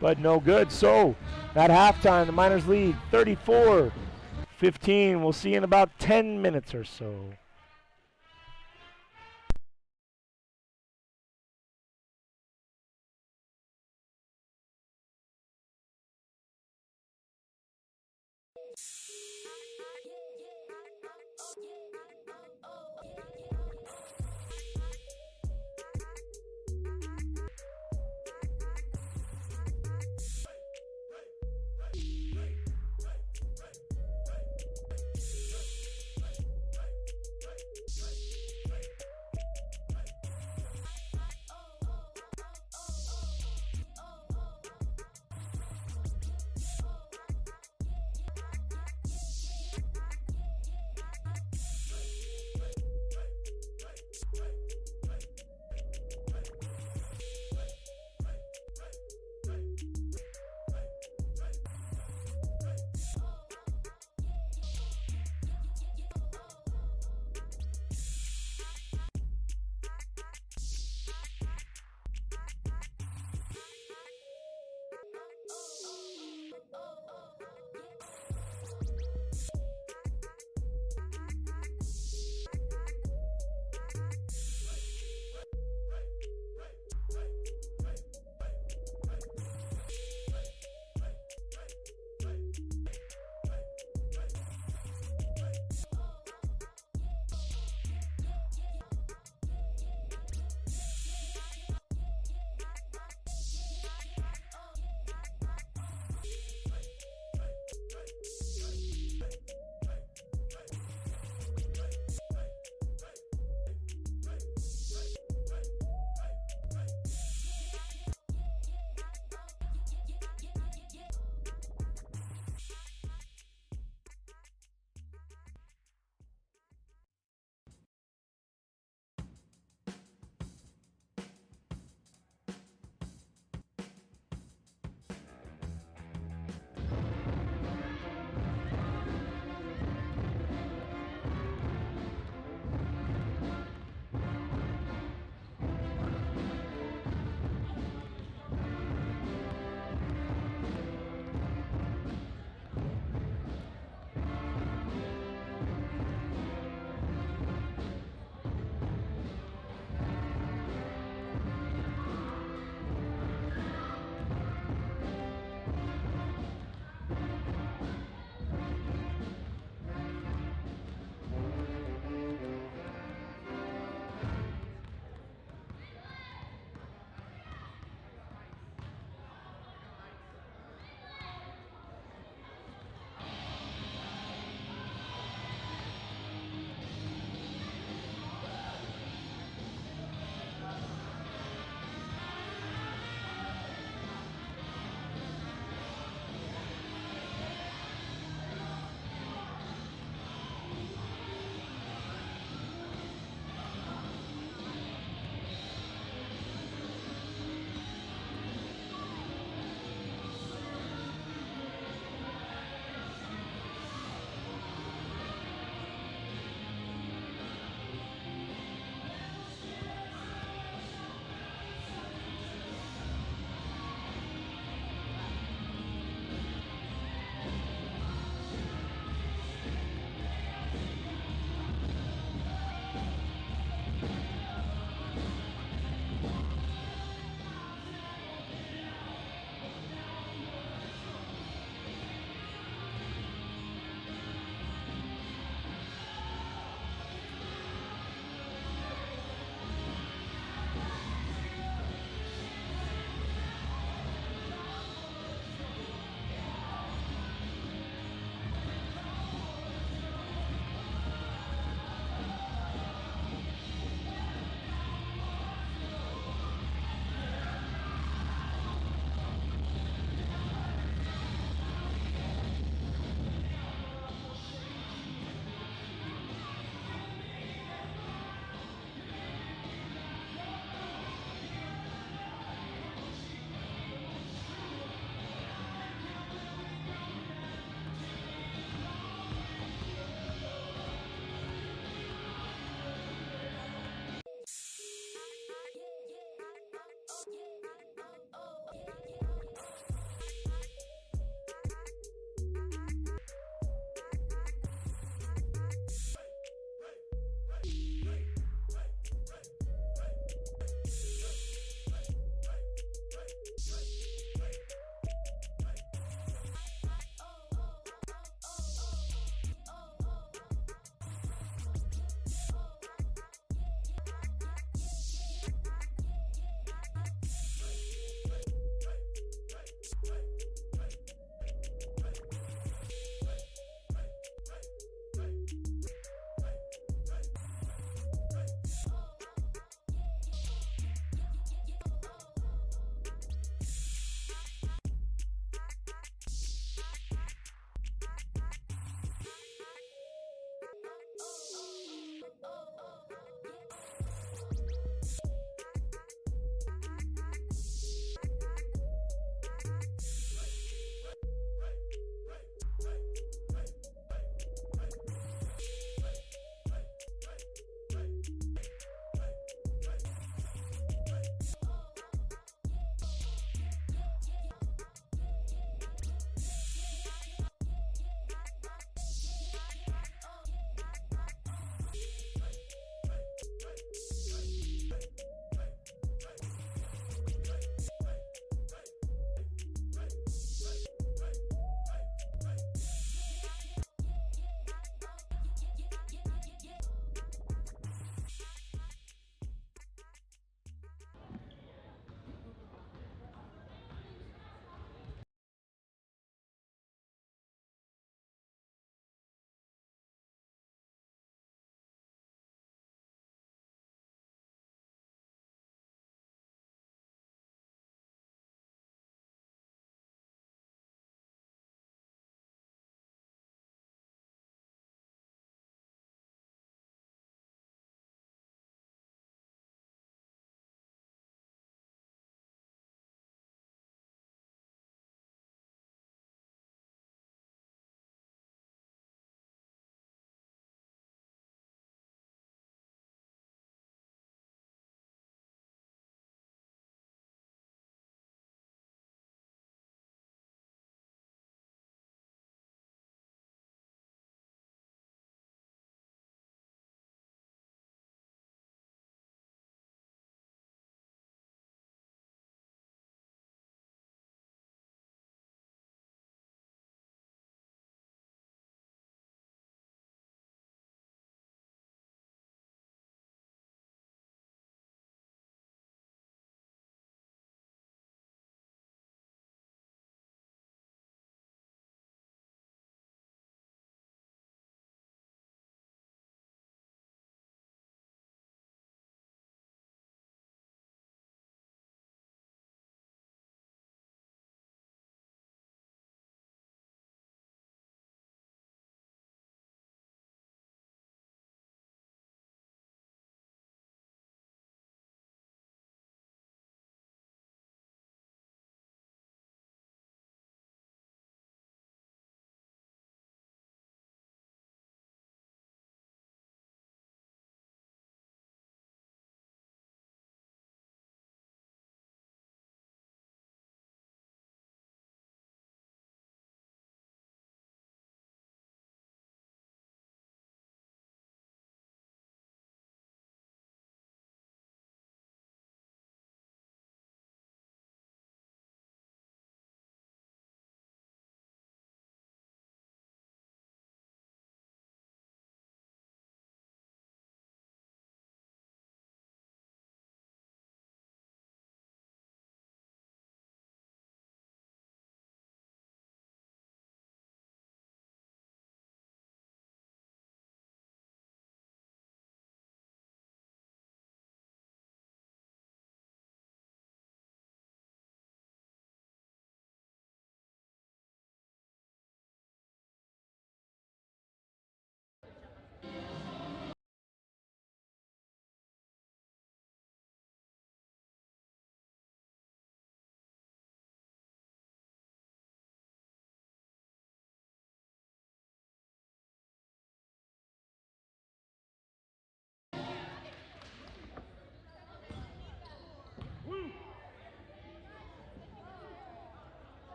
but no good. So at halftime, the Miners lead 34-15. We'll see you in about 10 minutes or so.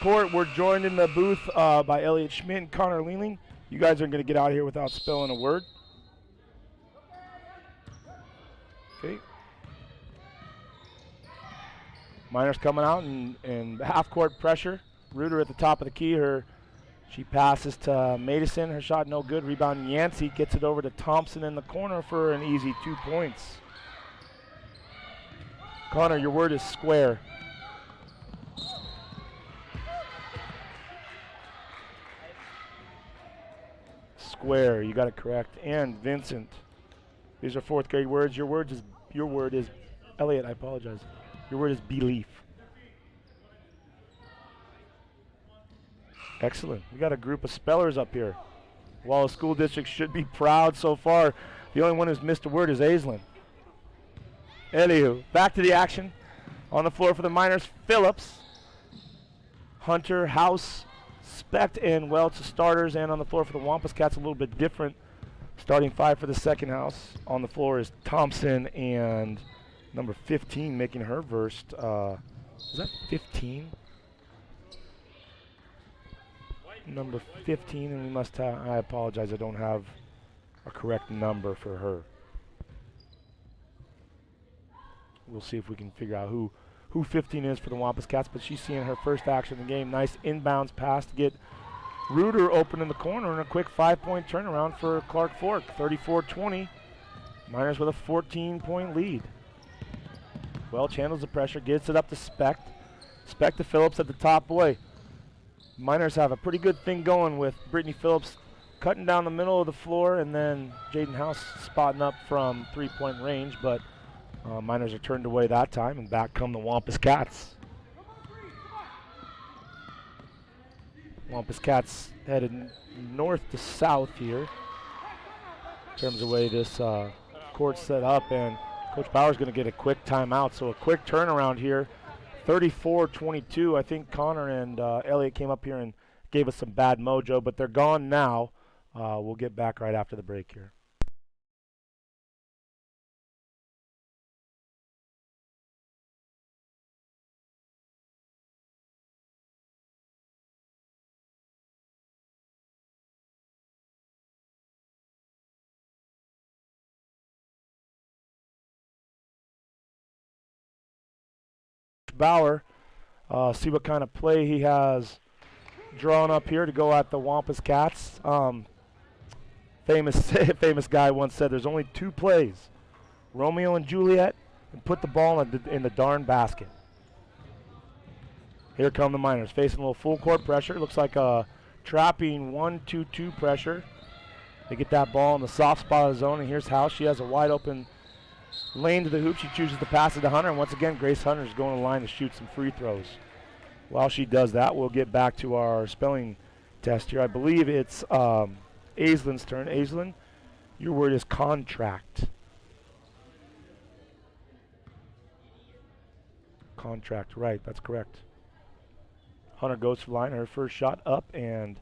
court. We're joined in the booth by Elliot Schmidt and Connor Lealing. You guys aren't going to get out of here without spelling a word. Okay. Miners coming out in half-court pressure. Reuter at the top of the key. She passes to Madison. Her shot no good. Rebound Yancey gets it over to Thompson in the corner for an easy 2 points. Connor, your word is square. Square, you got it correct. And Vincent. These are 4th grade words. Your word is Elliot, I apologize. Your word is belief. Excellent. We got a group of spellers up here. Wallace School District should be proud so far. The only one who's missed a word is Aislinn. Anywho, back to the action. On the floor for the Miners, Phillips, Hunter, House, Specht, and Welch, the starters. And on the floor for the Wampus Cats, a little bit different. Starting 5 for the second house. On the floor is Thompson and number 15 making her versed. Is that 15? Number 15, and we must have, I apologize, I don't have a correct number for her. We'll see if we can figure out who 15 is for the Wampus Cats, but she's seeing her first action of the game. Nice inbounds pass to get Reuter open in the corner, and a quick 5-point turnaround for Clark Fork, 34-20. Miners with a 14-point lead. Welch handles the pressure, gets it up to Specht. Specht to Phillips at the top. Boy, Miners have a pretty good thing going with Brittany Phillips cutting down the middle of the floor, and then Jaden House spotting up from 3-point range, but Miners are turned away that time, and back come the Wampus Cats. Wampus Cats headed north to south here in terms of the way this court's set up, and Coach Bauer's going to get a quick timeout, so a quick turnaround here. 34-22. I think Connor and Elliot came up here and gave us some bad mojo, but they're gone now. We'll get back right after the break here. Bauer, see what kind of play he has drawn up here to go at the Wampus Cats. Famous guy once said there's only 2 plays, Romeo and Juliet, and put the ball in the darn basket. Here come the Miners facing a little full court pressure. Looks like a trapping 1-2-2 pressure. They get that ball in the soft spot of the zone, and here's House. She has a wide open lane to the hoop. She chooses to pass it to Hunter, and once again Grace Hunter's going to the line to shoot some free throws. While she does that, we'll get back to our spelling test here. I believe it's Aislinn's turn. Aislinn, your word is contract. Contract, right, that's correct. Hunter goes to the line, her first shot up, and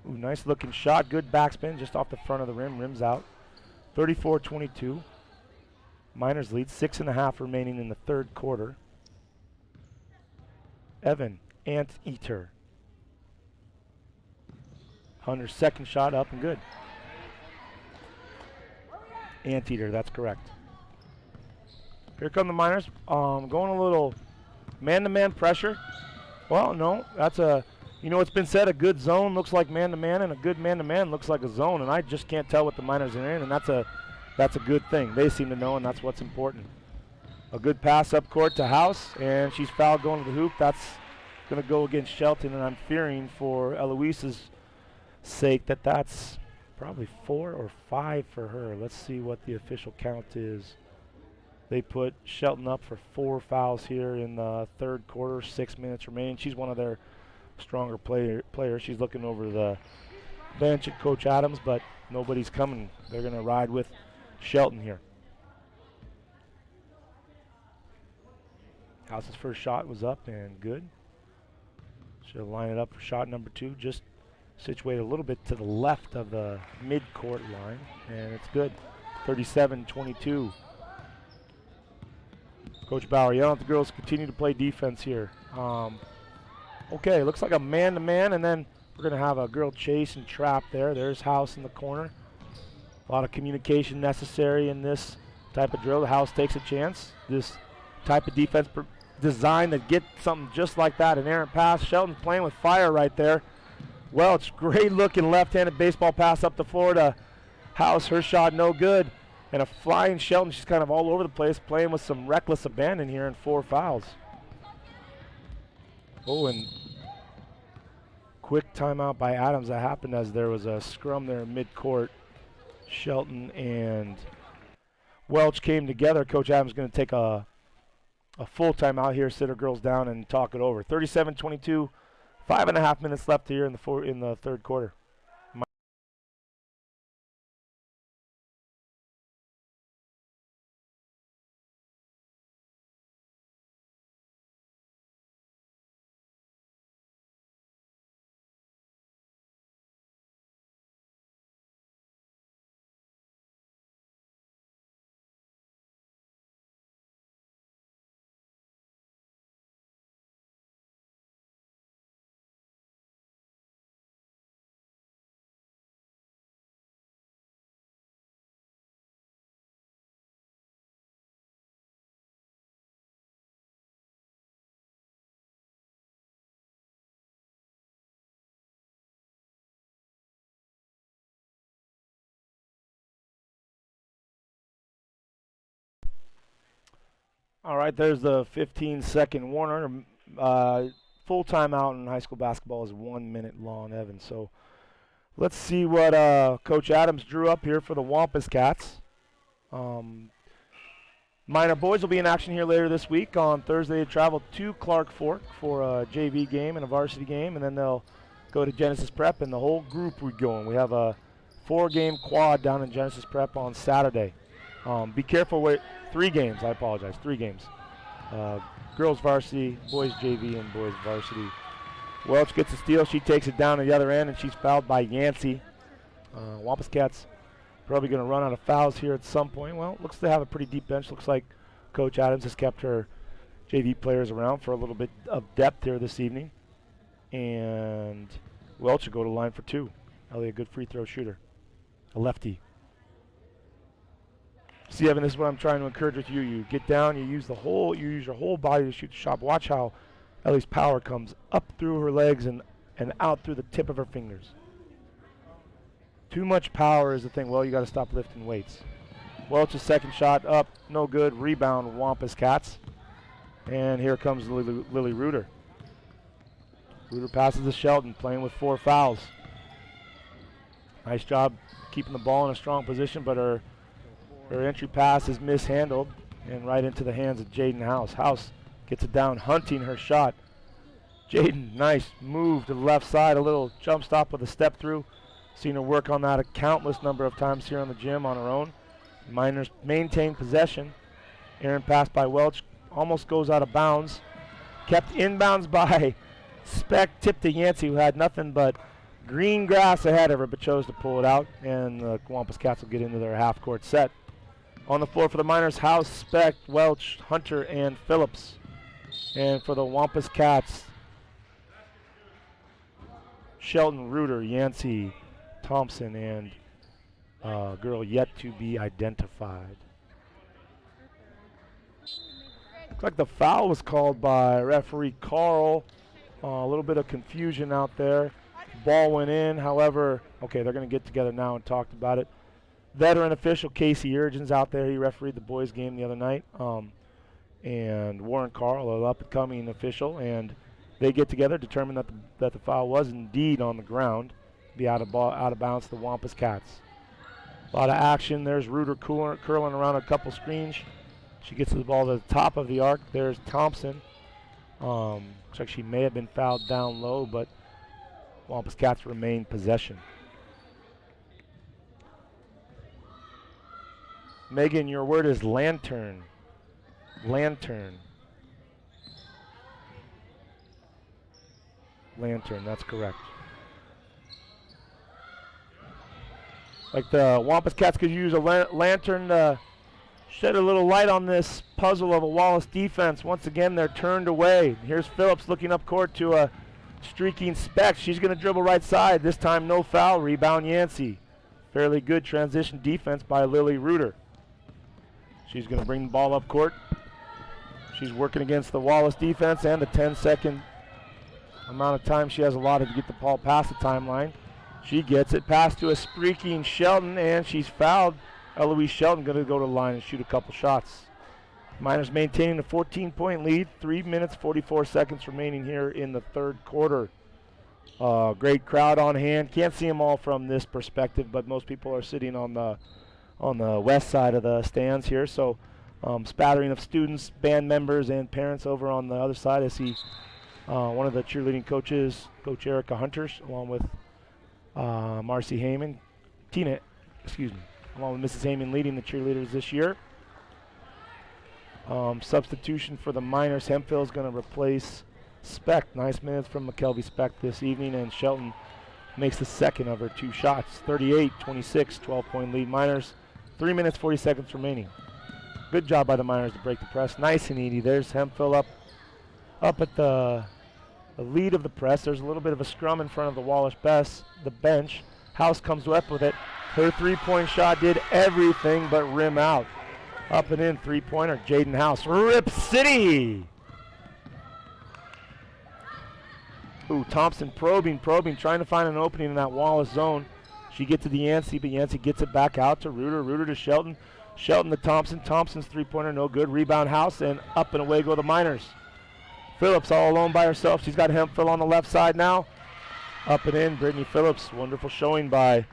ooh, nice looking shot, good backspin just off the front of the rim, rims out. 34-22. Miners lead, 6.5 remaining in the third quarter. Evan, Anteater. Hunter's second shot up and good. Anteater, that's correct. Here come the Miners, going a little man-to-man pressure. Well, no, that's it's been said, a good zone looks like man-to-man, and a good man-to-man looks like a zone, and I just can't tell what the Miners are in, and that's a good thing. They seem to know, and that's what's important. A good pass up court to House, and she's fouled going to the hoop. That's going to go against Shelton, and I'm fearing for Eloise's sake that that's probably 4 or 5 for her. Let's see what the official count is. They put Shelton up for 4 fouls here in the third quarter, 6 minutes remaining. She's one of their stronger players. She's looking over the bench at Coach Adams, but nobody's coming. They're going to ride with Shelton here. House's first shot was up and good. She'll line it up for shot number 2, just situated a little bit to the left of the mid-court line, and it's good. 37-22. Coach Bauer yelling at the girls, continue to play defense here. Okay, looks like a man-to-man, and then we're going to have a girl chase and trap there. There's House in the corner. A lot of communication necessary in this type of drill. The House takes a chance. This type of defense designed to get something just like that, an errant pass. Shelton's playing with fire right there. Welch, great looking left-handed baseball pass up to Florida. House, her shot no good. And a flying Shelton, she's kind of all over the place, playing with some reckless abandon here and 4 fouls. Oh, and quick timeout by Adams. That happened as there was a scrum there mid-court. Shelton and Welch came together. Coach Adams is going to take a full timeout here, sit her girls down and talk it over. 37-22, 5.5 minutes left here in the third quarter. All right, there's the 15-second warner. Full timeout in high school basketball is 1 minute long, Evan. So let's see what Coach Adams drew up here for the Wampus Cats. Minor boys will be in action here later this week. On Thursday, they travel to Clark Fork for a JV game and a varsity game, and then they'll go to Genesis Prep, and the whole group will be going. We have a 4-game quad down in Genesis Prep on Saturday. Be careful with 3 games. I apologize. 3 games. Girls varsity, boys JV, and boys varsity. Welch gets a steal. She takes it down to the other end, and she's fouled by Yancey. Wampus Cats probably going to run out of fouls here at some point. Well, looks to have a pretty deep bench. Looks like Coach Adams has kept her JV players around for a little bit of depth here this evening. And Welch will go to the line for 2. Ellie, a good free throw shooter. A lefty. See, Evan, this is what I'm trying to encourage with you. You get down, you use your whole body to shoot the shot. Watch how Ellie's power comes up through her legs and out through the tip of her fingers. Too much power is the thing. Well, you got to stop lifting weights. Welch's second shot up, no good. Rebound, Wampus Cats. And here comes Lily Reuter. Reuter passes to Shelton, playing with 4 fouls. Nice job keeping the ball in a strong position, but her entry pass is mishandled and right into the hands of Jaden House. House gets it down, hunting her shot. Jaden, nice move to the left side, a little jump stop with a step through. Seen her work on that a countless number of times here on the gym on her own. Miners maintain possession. Errant pass by Welch, almost goes out of bounds. Kept inbounds by Speck, tipped to Yancey, who had nothing but green grass ahead of her, but chose to pull it out, and the Wampus Cats will get into their half-court set. On the floor for the Miners, House, Speck, Welch, Hunter, and Phillips. And for the Wampus Cats, Shelton, Reuter, Yancey, Thompson, and a girl yet to be identified. Looks like the foul was called by referee Carl. A little bit of confusion out there. Ball went in, however, okay, they're going to get together now and talk about it. Veteran official Casey Urgen's out there. He refereed the boys' game the other night. And Warren Carl, an up-and-coming official, and they get together, determine that the foul was indeed on the ground, be out of bounds to the Wampus Cats. A lot of action. There's Reuter curling around a couple screens. She gets the ball to the top of the arc. There's Thompson. Looks like she may have been fouled down low, but Wampus Cats remain possession. Megan, your word is lantern. Lantern. Lantern, that's correct. Like the Wampus Cats could use a lantern to shed a little light on this puzzle of a Wallace defense. Once again, they're turned away. Here's Phillips looking up court to a streaking Speck. She's going to dribble right side. This time no foul. Rebound Yancey. Fairly good transition defense by Lily Reuter. She's going to bring the ball up court. She's working against the Wallace defense and the 10-second amount of time she has allotted to get the ball past the timeline. She gets it past to a streaking Shelton, and she's fouled. Eloise Shelton going to go to the line and shoot a couple shots. Miners maintaining a 14-point lead. 3 minutes, 44 seconds remaining here in the third quarter. Great crowd on hand. Can't see them all from this perspective, but most people are sitting on the west side of the stands here. So spattering of students, band members, and parents over on the other side. I see one of the cheerleading coaches, Coach Erica Hunters, along with Marcy Heyman, along with Mrs. Heyman leading the cheerleaders this year. Substitution for the Miners. Hemphill is going to replace Speck. Nice minutes from McKelvey Speck this evening, and Shelton makes the second of her 2 shots. 38-26, 12-point lead Miners. 3 minutes, 40 seconds remaining. Good job by the Miners to break the press. Nice and easy. There's Hemphill up at the lead of the press. There's a little bit of a scrum in front of the Wallace the bench. House comes up with it. Her 3-point shot did everything but rim out. Up and in, 3-pointer, Jaden House. Rip City! Ooh, Thompson probing, trying to find an opening in that Wallace zone. She gets to the Yancey, but Yancey gets it back out to Reuter to Shelton. Shelton to Thompson. Thompson's 3-pointer, no good. Rebound House, and up and away go the Miners. Phillips all alone by herself. She's got Hemphill on the left side now. Up and in, Brittany Phillips. Wonderful showing by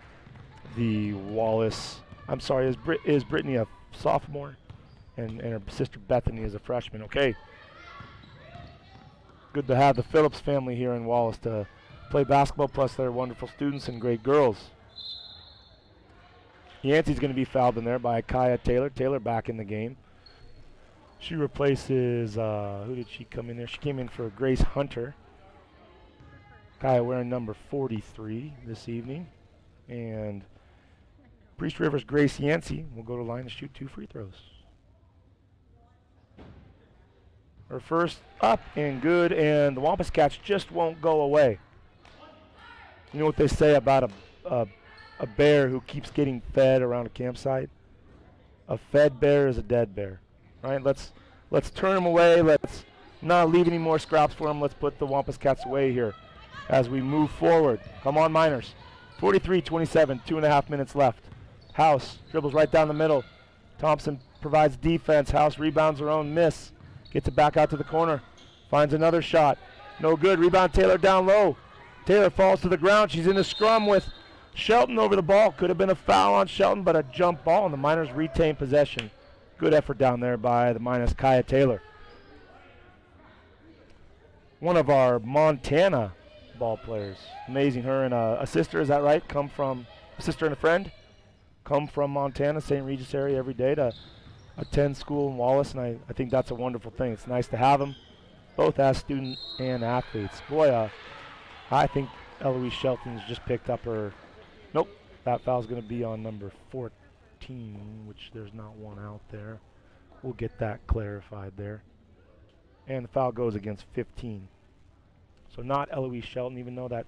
the Wallace. I'm sorry, is Brittany a sophomore? And her sister Bethany is a freshman. Okay. Good to have the Phillips family here in Wallace to play basketball, plus they're wonderful students and great girls. Yancey's going to be fouled in there by Kaya Taylor. Taylor back in the game. She replaces, who did she come in there? She came in for Grace Hunter. Kaya wearing number 43 this evening. And Priest River's Grace Yancey will go to line to shoot 2 free throws. Her first up and good, and the Wampus Cats just won't go away. You know what they say about a bear who keeps getting fed around a campsite? A fed bear is a dead bear, right? Let's turn them away. Let's not leave any more scraps for them. Let's put the Wampus Cats away here as we move forward. Come on, Miners. 43-27, 2.5 minutes left. House dribbles right down the middle. Thompson provides defense. House rebounds her own miss. Gets it back out to the corner. Finds another shot. No good. Rebound Taylor down low. Taylor falls to the ground. She's in the scrum with Shelton over the ball. Could have been a foul on Shelton, but a jump ball, and the Miners retain possession. Good effort down there by the Miners' Kaya Taylor. One of our Montana ball players. Amazing. Her and a sister, is that right? A sister and a friend? Come from Montana, St. Regis area every day to attend school in Wallace, and I think that's a wonderful thing. It's nice to have them, both as students and athletes. Boy, I think Eloise Shelton's just picked up her. Nope, that foul's going to be on number 14, which there's not one out there. We'll get that clarified there. And the foul goes against 15. So not Eloise Shelton, even though that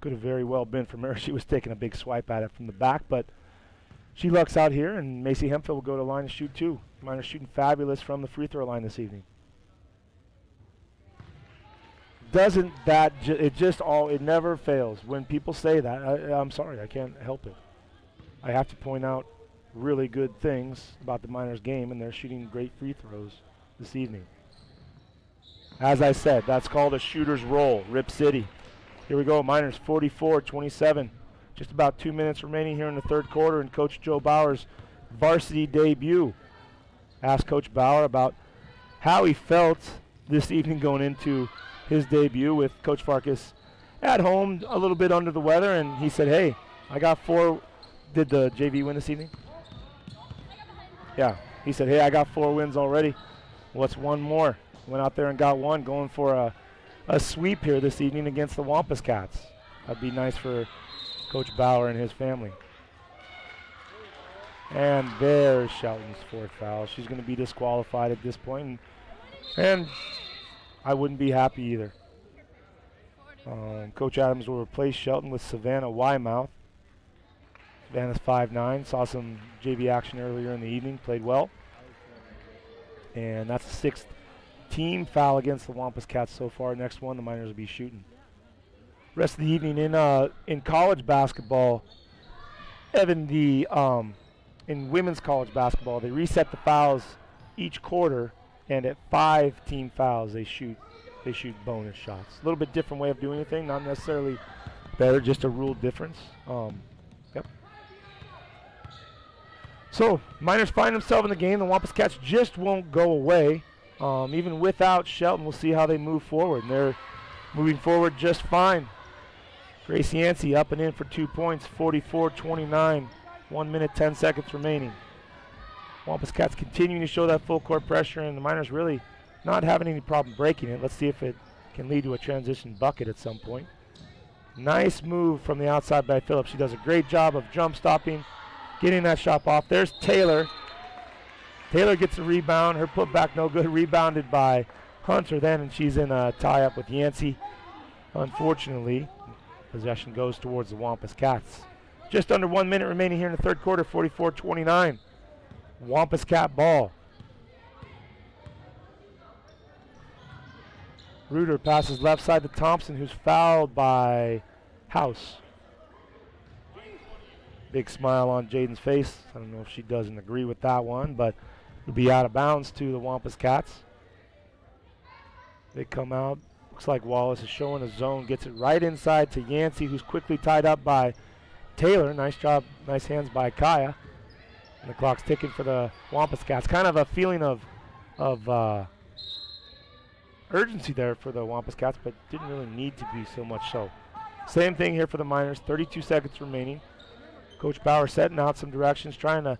could have very well been from her. She was taking a big swipe at it from the back, but she lucks out here, and Macy Hemphill will go to line to shoot 2. Miners shooting fabulous from the free throw line this evening. Doesn't that, it never fails. When people say that, I'm sorry, I can't help it. I have to point out really good things about the Miners game, and they're shooting great free throws this evening. As I said, that's called a shooter's roll, Rip City. Here we go, Miners 44-27. Just about 2 minutes remaining here in the third quarter, and Coach Joe Bauer's varsity debut. Asked Coach Bauer about how he felt this evening going into his debut with Coach Farkas at home, a little bit under the weather, and he said, hey, I got 4. Did the JV win this evening? Yeah. He said, hey, I got 4 wins already. What's one more? Went out there and got one, going for a sweep here this evening against the Wampus Cats. That'd be nice for Coach Bauer and his family. And there's Shelton's 4th foul. She's going to be disqualified at this point, and I wouldn't be happy either.
40
Coach Adams will replace Shelton with Savannah Weymouth. Savannah's 5'9", saw some JV action earlier in the evening, played well. And that's the 6th team foul against the Wampus Cats so far. Next one, the Miners will be shooting. Rest of the evening in college basketball, Evan, in women's college basketball, they reset the fouls each quarter, and at 5 team fouls, they shoot bonus shots. A little bit different way of doing anything, not necessarily better, just a rule difference. Yep. So, Miners find themselves in the game. The Wampus Cats just won't go away. Even without Shelton, we'll see how they move forward. And they're moving forward just fine. Grace Yancey up and in for 2 points, 44-29. 1 minute, 10 seconds remaining. Wampus Cats continuing to show that full court pressure, and the Miners really not having any problem breaking it. Let's see if it can lead to a transition bucket at some point. Nice move from the outside by Phillips. She does a great job of jump stopping, getting that shot off. There's Taylor. Taylor gets a rebound. Her putback no good. Rebounded by Hunter then, and she's in a tie-up with Yancey. Unfortunately, possession goes towards the Wampus Cats. Just under 1 minute remaining here in the third quarter, 44-29. Wampus Cat ball. Reuter passes left side to Thompson, who's fouled by House. Big smile on Jaden's face. I don't know if she doesn't agree with that one, but it'll be out of bounds to the Wampus Cats. They come out. Looks like Wallace is showing a zone. Gets it right inside to Yancey, who's quickly tied up by Taylor. Nice job, nice hands by Kaya. And the clock's ticking for the Wampus Cats. Kind of a feeling of urgency there for the Wampus Cats, but didn't really need to be so much so. Same thing here for the Miners. 32 seconds remaining. Coach Bauer setting out some directions, trying to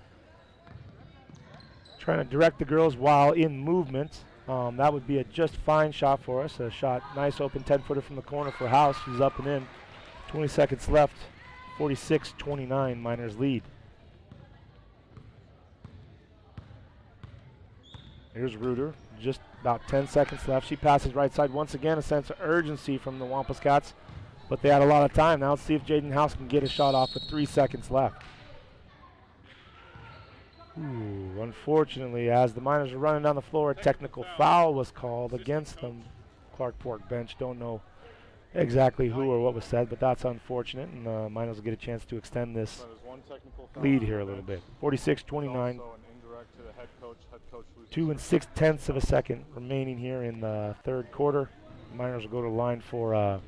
direct the girls while in movement. That would be a just fine shot for us. A shot, nice open 10-footer from the corner for House. She's up and in. 20 seconds left. 46-29, Miners lead. Here's Reuter. Just about 10 seconds left. She passes right side. Once again, a sense of urgency from the Wampus Cats, but they had a lot of time. Now let's see if Jaden House can get a shot off with 3 seconds left. Ooh, unfortunately, as the Miners are running down the floor, a technical foul was called against them. Clark Fork bench. Don't know exactly who or what was said, but that's unfortunate, and the Miners will get a chance to extend this lead here a little bit. 46-29. 2 6/10 of a second remaining here in the third quarter. The Miners will go to the line for a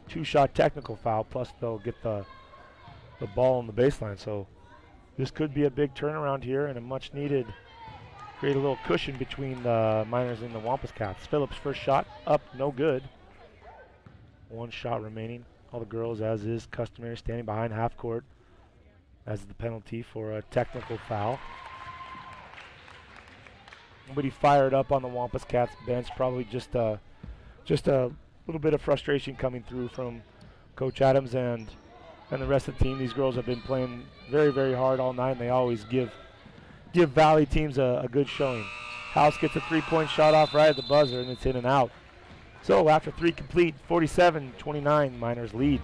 2-shot technical foul, plus they'll get the ball on the baseline. So this could be a big turnaround here and a much needed, create a little cushion between the Miners and the Wampus Cats. Phillips' first shot up, no good. 1 shot remaining. All the girls, as is customary, standing behind half court as the penalty for a technical foul. Nobody fired up on the Wampus Cats bench. Probably just a little bit of frustration coming through from Coach Adams and the rest of the team. These girls have been playing very, very hard all night, and they always give Valley teams a good showing. House gets a 3-point shot off right at the buzzer, and it's in and out. So after 3 complete, 47-29, Miners lead.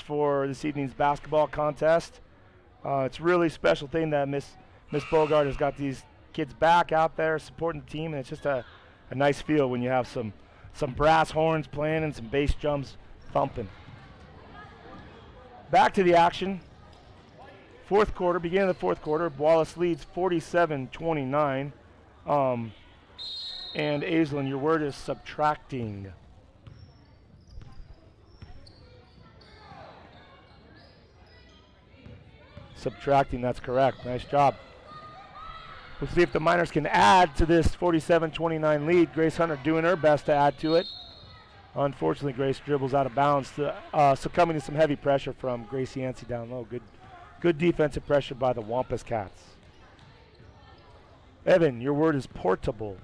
For this evening's basketball contest. It's really special thing that Miss Bogart has got these kids back out there supporting the team, and it's just a nice feel when you have some brass horns playing and some bass drums thumping. Back to the action. Fourth quarter, beginning of the fourth quarter, Wallace leads 47-29. And Aislinn, your word is subtracting. Subtracting, that's correct. Nice job. We'll see if the Miners can add to this 47-29 lead. Grace Hunter doing her best to add to it. Unfortunately, Grace dribbles out of bounds, succumbing to some heavy pressure from Gracie Yancey down low. Good defensive pressure by the Wampus Cats. Evan, your word is portable.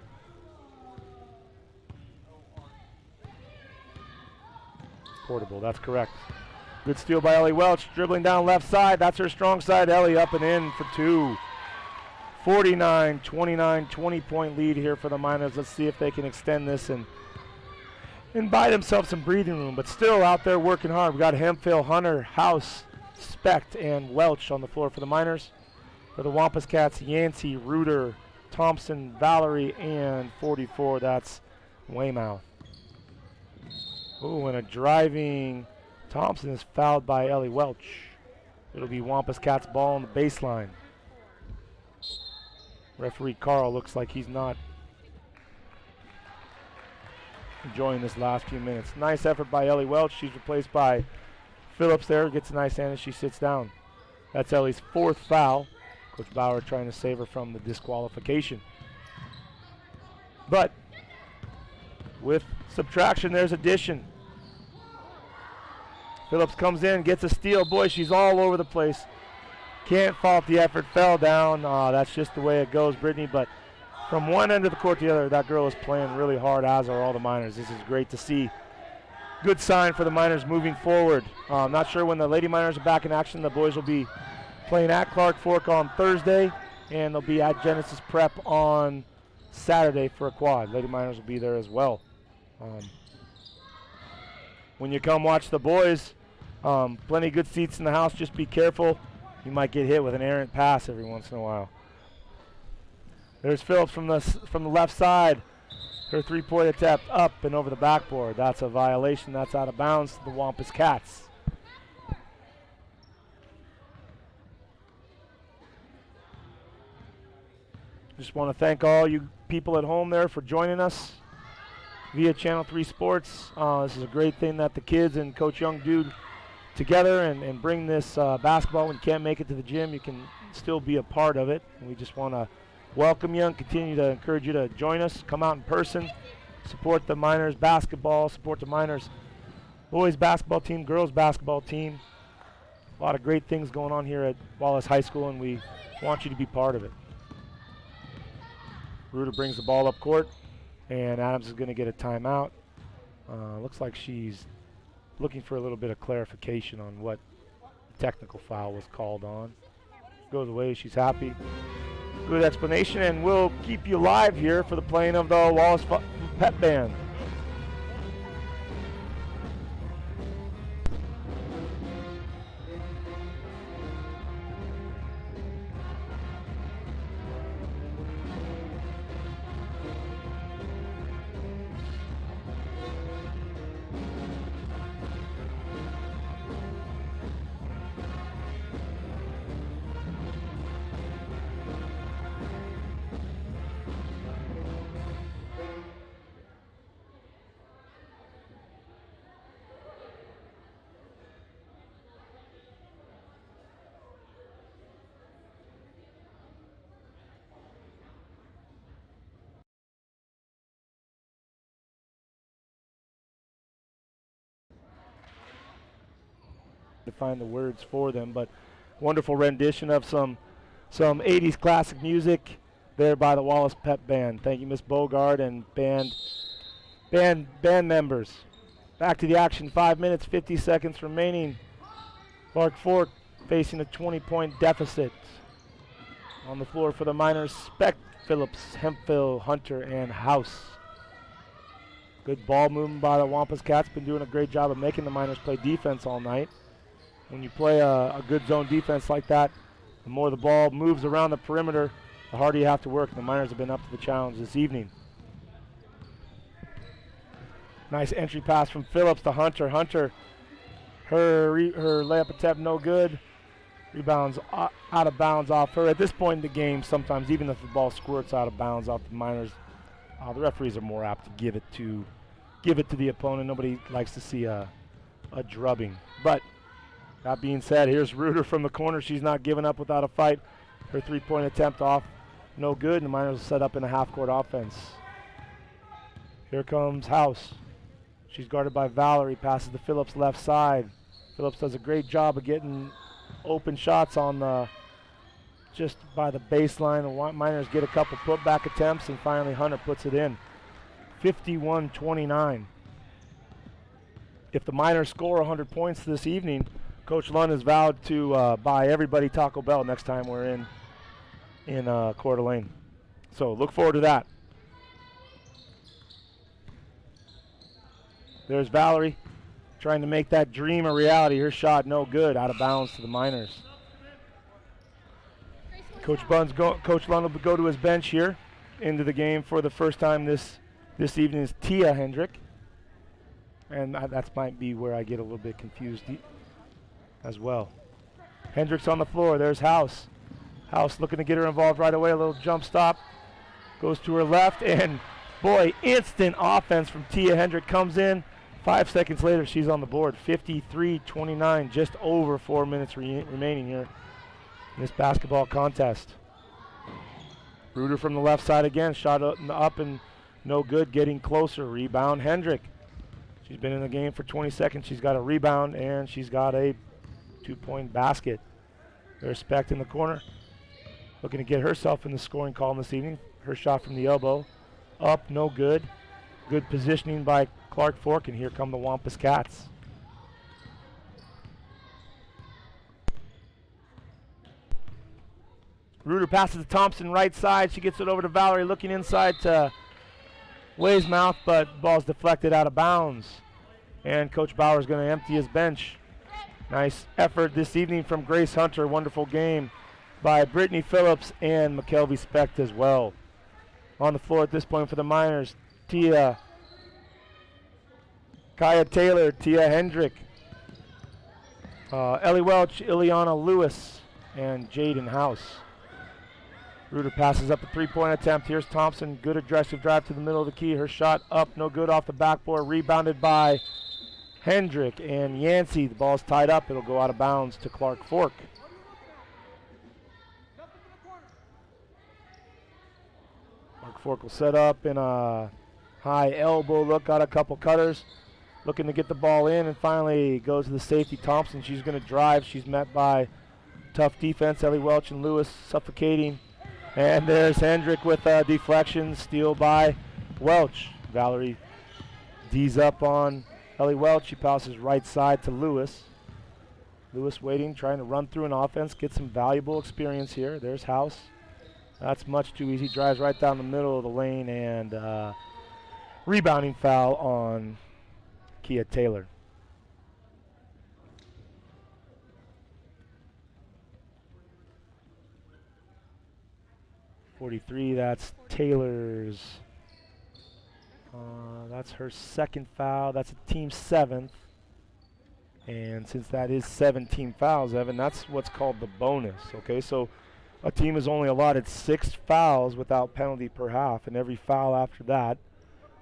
Portable, that's correct. Good steal by Ellie Welch, dribbling down left side. That's her strong side. Ellie up and in for two. 49-29, 20-point lead here for the Miners. Let's see if they can extend this and buy themselves some breathing room, but still out there working hard. We got Hemphill, Hunter, House, Specht, and Welch on the floor for the Miners. For the Wampus Cats, Yancey, Reuter, Thompson, Valerie, and 44. That's Weymouth. Oh, and a driving Thompson is fouled by Ellie Welch. It'll be Wampus Cats ball on the baseline. Referee Carl looks like he's not enjoying this last few minutes. Nice effort by Ellie Welch. She's replaced by Phillips there. Gets a nice hand as she sits down. That's Ellie's fourth foul. Coach Bauer trying to save her from the disqualification. But with subtraction, there's addition. Phillips comes in, gets a steal. Boy, she's all over the place. Can't fault the effort. Fell down. That's just the way it goes, Brittany. But from one end of the court to the other, that girl is playing really hard, as are all the Miners. This is great to see. Good sign for the Miners moving forward. Not sure when the Lady Miners are back in action. The boys will be playing at Clark Fork on Thursday, and they'll be at Genesis Prep on Saturday for a quad. Lady Miners will be there as well. When you come watch the boys, plenty of good seats in the house. Just be careful. You might get hit with an errant pass every once in a while. There's Phillips from the left side. Her three-point attempt up and over the backboard. That's a violation. That's out of bounds to the Wampus Cats. Just want to thank all you people at home there for joining us via Channel 3 Sports. This is a great thing that the kids and Coach Young do together and bring this basketball. When you can't make it to the gym, you can still be a part of it. And we just want to welcome you and continue to encourage you to join us. Come out in person, support the Miners basketball, support the Miners boys basketball team, girls basketball team. A lot of great things going on here at Wallace High School, and we want you to be part of it. Reuter brings the ball up court, and Adams is going to get a timeout. Looks like she's looking for a little bit of clarification on what technical foul was called on. Goes away, she's happy. Good explanation, and we'll keep you live here for the playing of the Wallace Pep Band. To find the words for them, but wonderful rendition of some 80s classic music there by the Wallace Pep Band. Thank you, Miss Bogart and band members. Back to the action, 5 minutes, 50 seconds remaining. Clark Fork facing a 20-point deficit. On the floor for the Miners, Specht, Phillips, Hemphill, Hunter, and House. Good ball movement by the Wampus Cats. Been doing a great job of making the Miners play defense all night. When you play a good zone defense like that, the more the ball moves around the perimeter, the harder you have to work. The Miners have been up to the challenge this evening. Nice entry pass from Phillips to Hunter. Hunter, her layup attempt no good. Rebounds out of bounds off her. At this point in the game, sometimes even if the ball squirts out of bounds off the Miners' The referees are more apt to give it to the opponent. Nobody likes to see a drubbing. But that being said, here's Reuter from the corner. She's not giving up without a fight. Her three-point attempt off, no good, and the Miners will set up in a half-court offense. Here comes House. She's guarded by Valerie, passes to Phillips left side. Phillips does a great job of getting open shots on the just by the baseline. The Miners get a couple putback attempts, and finally Hunter puts it in. 51-29. If the Miners score 100 points this evening, Coach Lund has vowed to buy everybody Taco Bell next time we're in Coeur d'Alene. So look forward to that. There's Valerie trying to make that dream a reality. Her shot no good, out of bounds to the Miners. Coach Lund will go to his bench here into the game for the first time this evening is Tia Hendrick. And that might be where I get a little bit confused as well. Hendrick's on the floor. There's House. House looking to get her involved right away. A little jump stop. Goes to her left. And, boy, instant offense from Tia Hendrick comes in. 5 seconds later, she's on the board. 53-29, just over 4 minutes remaining here in this basketball contest. Reuter from the left side again. Shot up and no good. Getting closer. Rebound, Hendrick. She's been in the game for 20 seconds. She's got a rebound, and she's got a 2-point basket. There's Specht in the corner, looking to get herself in the scoring column this evening. Her shot from the elbow. Up, no good. Good positioning by Clark Fork, and here come the Wampus Cats. Reuter passes to Thompson right side. She gets it over to Valerie, looking inside to Waysmouth, but ball's deflected out of bounds. And Coach Bauer's going to empty his bench. Nice effort this evening from Grace Hunter. Wonderful game by Brittany Phillips and McKelvey Specht as well. On the floor at this point for the Miners, Kaya Taylor, Tia Hendrick, Ellie Welch, Ileana Lewis, and Jaden House. Reuter passes up a three-point attempt. Here's Thompson. Good aggressive drive to the middle of the key. Her shot up, no good off the backboard. Rebounded by Hendrick and Yancey. The ball's tied up. It'll go out of bounds to Clark Fork. Clark Fork will set up in a high elbow look. Got a couple cutters. Looking to get the ball in, and finally goes to the safety, Thompson. She's going to drive. She's met by tough defense. Ellie Welch and Lewis suffocating. And there's Hendrick with a deflection, steal by Welch. Valerie D's up on Ellie Welch. She passes right side to Lewis. Lewis waiting, trying to run through an offense, get some valuable experience here. There's House. That's much too easy. Drives right down the middle of the lane, and rebounding foul on Kia Taylor. .43, that's Taylor's. That's her second foul. That's a team 7th. And since that is 17 fouls, Evan, that's what's called the bonus. Okay, so a team is only allotted 6 fouls without penalty per half, and every foul after that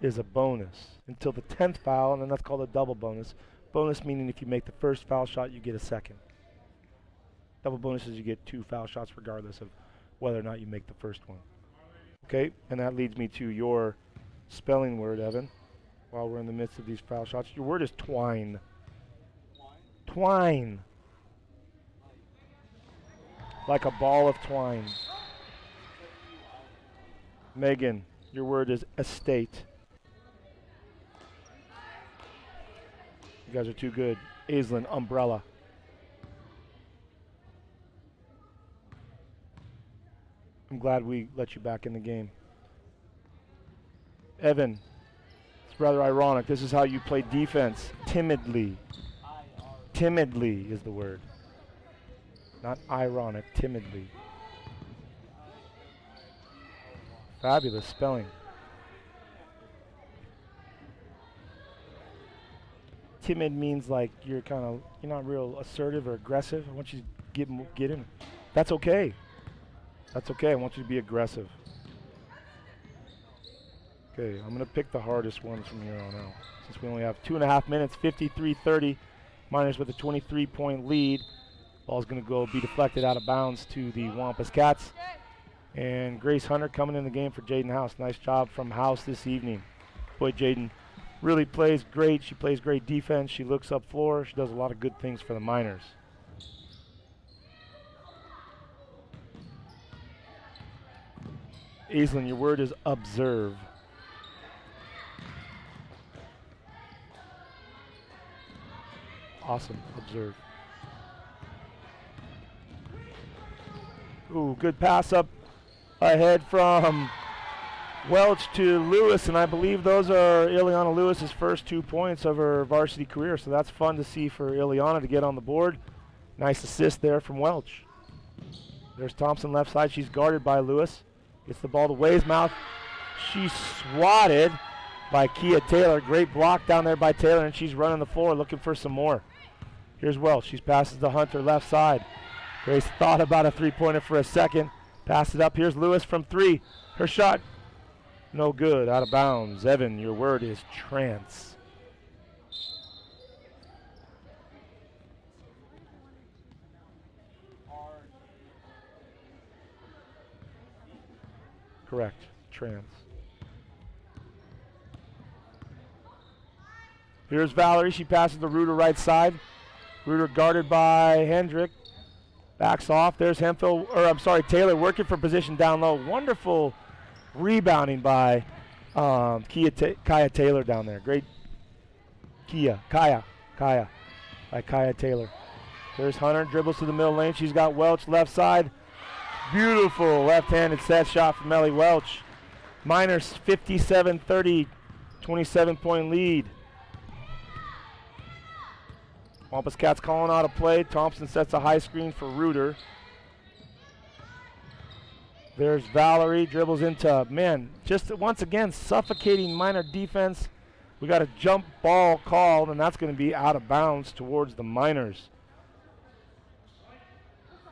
is a bonus until the 10th foul, and then that's called a double bonus. Bonus meaning if you make the first foul shot, you get a second. Double bonus is you get 2 foul shots regardless of whether or not you make the first one. Okay, and that leads me to your spelling word, Evan, while we're in the midst of these foul shots. Your word is twine. Twine. Like a ball of twine. Megan, your word is estate. You guys are too good. Aislinn, umbrella. I'm glad we let you back in the game. Evan, it's rather ironic. This is how you play defense. Timidly. Timidly is the word. Not ironic, timidly. Fabulous spelling. Timid means like you're not real assertive or aggressive. I want you to get in. That's okay. That's okay. I want you to be aggressive. Okay, I'm going to pick the hardest ones from here on out. Since we only have 2.5 minutes, 53-30. Miners with a 23-point lead. Ball's going to go be deflected out of bounds to the Wampus Cats. And Grace Hunter coming in the game for Jaden House. Nice job from House this evening. Boy, Jaden really plays great. She plays great defense. She looks up floor. She does a lot of good things for the Miners. Aislinn, your word is observe. Awesome, observe. Ooh, good pass up ahead from Welch to Lewis, and I believe those are Ileana Lewis's first 2 points of her varsity career, so that's fun to see for Ileana to get on the board. Nice assist there from Welch. There's Thompson left side. She's guarded by Lewis. Gets the ball to Waysmouth. She's swatted by Kia Taylor. Great block down there by Taylor, and she's running the floor looking for some more. Here's Welch. She passes to Hunter left side. Grace thought about a three-pointer for a second. Pass it up. Here's Lewis from three. Her shot, no good, out of bounds. Evan, your word is trance. Correct, trance. Here's Valerie. She passes to Reuter right side. Reuter guarded by Hendrick. Backs off. There's Taylor working for position down low. Wonderful rebounding by Kaya Taylor down there. Great Kaya by Kaya Taylor. There's Hunter, dribbles to the middle lane. She's got Welch left side. Beautiful left-handed set shot from Ellie Welch. Miners 57-30, 27-point lead. Wampus Cats calling out a play. Thompson sets a high screen for Reuter. There's Valerie, dribbles into, just once again, suffocating Miner defense. We got a jump ball called, and that's going to be out of bounds towards the Miners.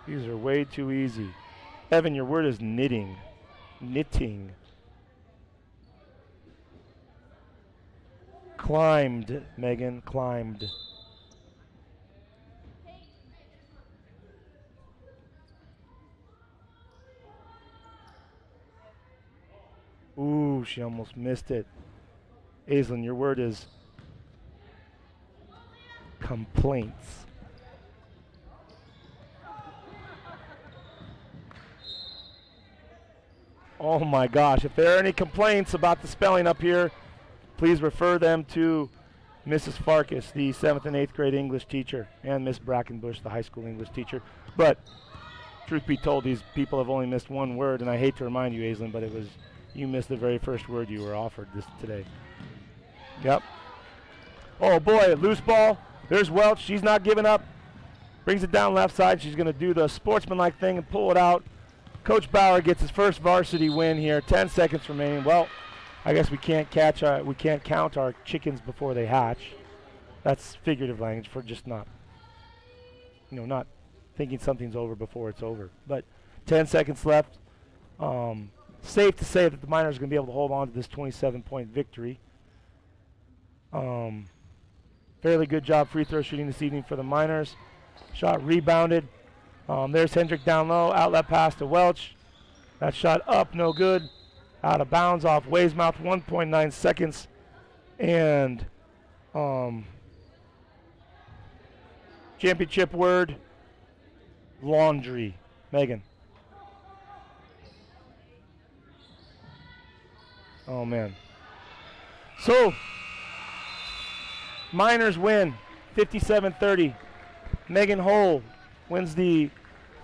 These are way too easy. Evan, your word is knitting. Knitting. Climbed, Megan, climbed. Ooh, she almost missed it. Aislinn, your word is complaints. Oh my gosh, if there are any complaints about the spelling up here, please refer them to Mrs. Farkas, the 7th and 8th grade English teacher, and Miss Brackenbush, the high school English teacher. But truth be told, these people have only missed one word, and I hate to remind you, Aislinn, but you missed the very first word you were offered today. Yep. Oh boy, loose ball. There's Welch. She's not giving up. Brings it down left side. She's going to do the sportsmanlike thing and pull it out. Coach Bauer gets his first varsity win here. 10 seconds remaining. Well, I guess we can't count our chickens before they hatch. That's figurative language for just not thinking something's over before it's over. But 10 seconds left. Safe to say that the Miners are going to be able to hold on to this 27-point victory. Fairly good job free throw shooting this evening for the Miners. Shot rebounded. There's Hendrick down low. Outlet pass to Welch. That shot up, no good. Out of bounds off Waysmouth, 1.9 seconds. And championship word, laundry. Megan. Oh, man. So, Miners win 57-30. Megan Hull wins the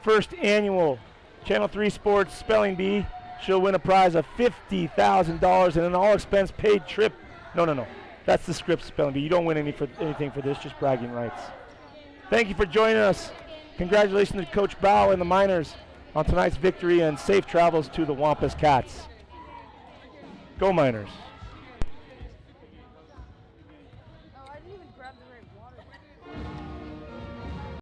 first annual Channel 3 Sports Spelling Bee. She'll win a prize of $50,000 and an all-expense paid trip. No. That's the Scripps Spelling Bee. You don't win anything for this, just bragging rights. Thank you for joining us. Congratulations to Coach Bow and the Miners on tonight's victory, and safe travels to the Wampus Cats. Go Miners.
Oh, I didn't even grab the right one.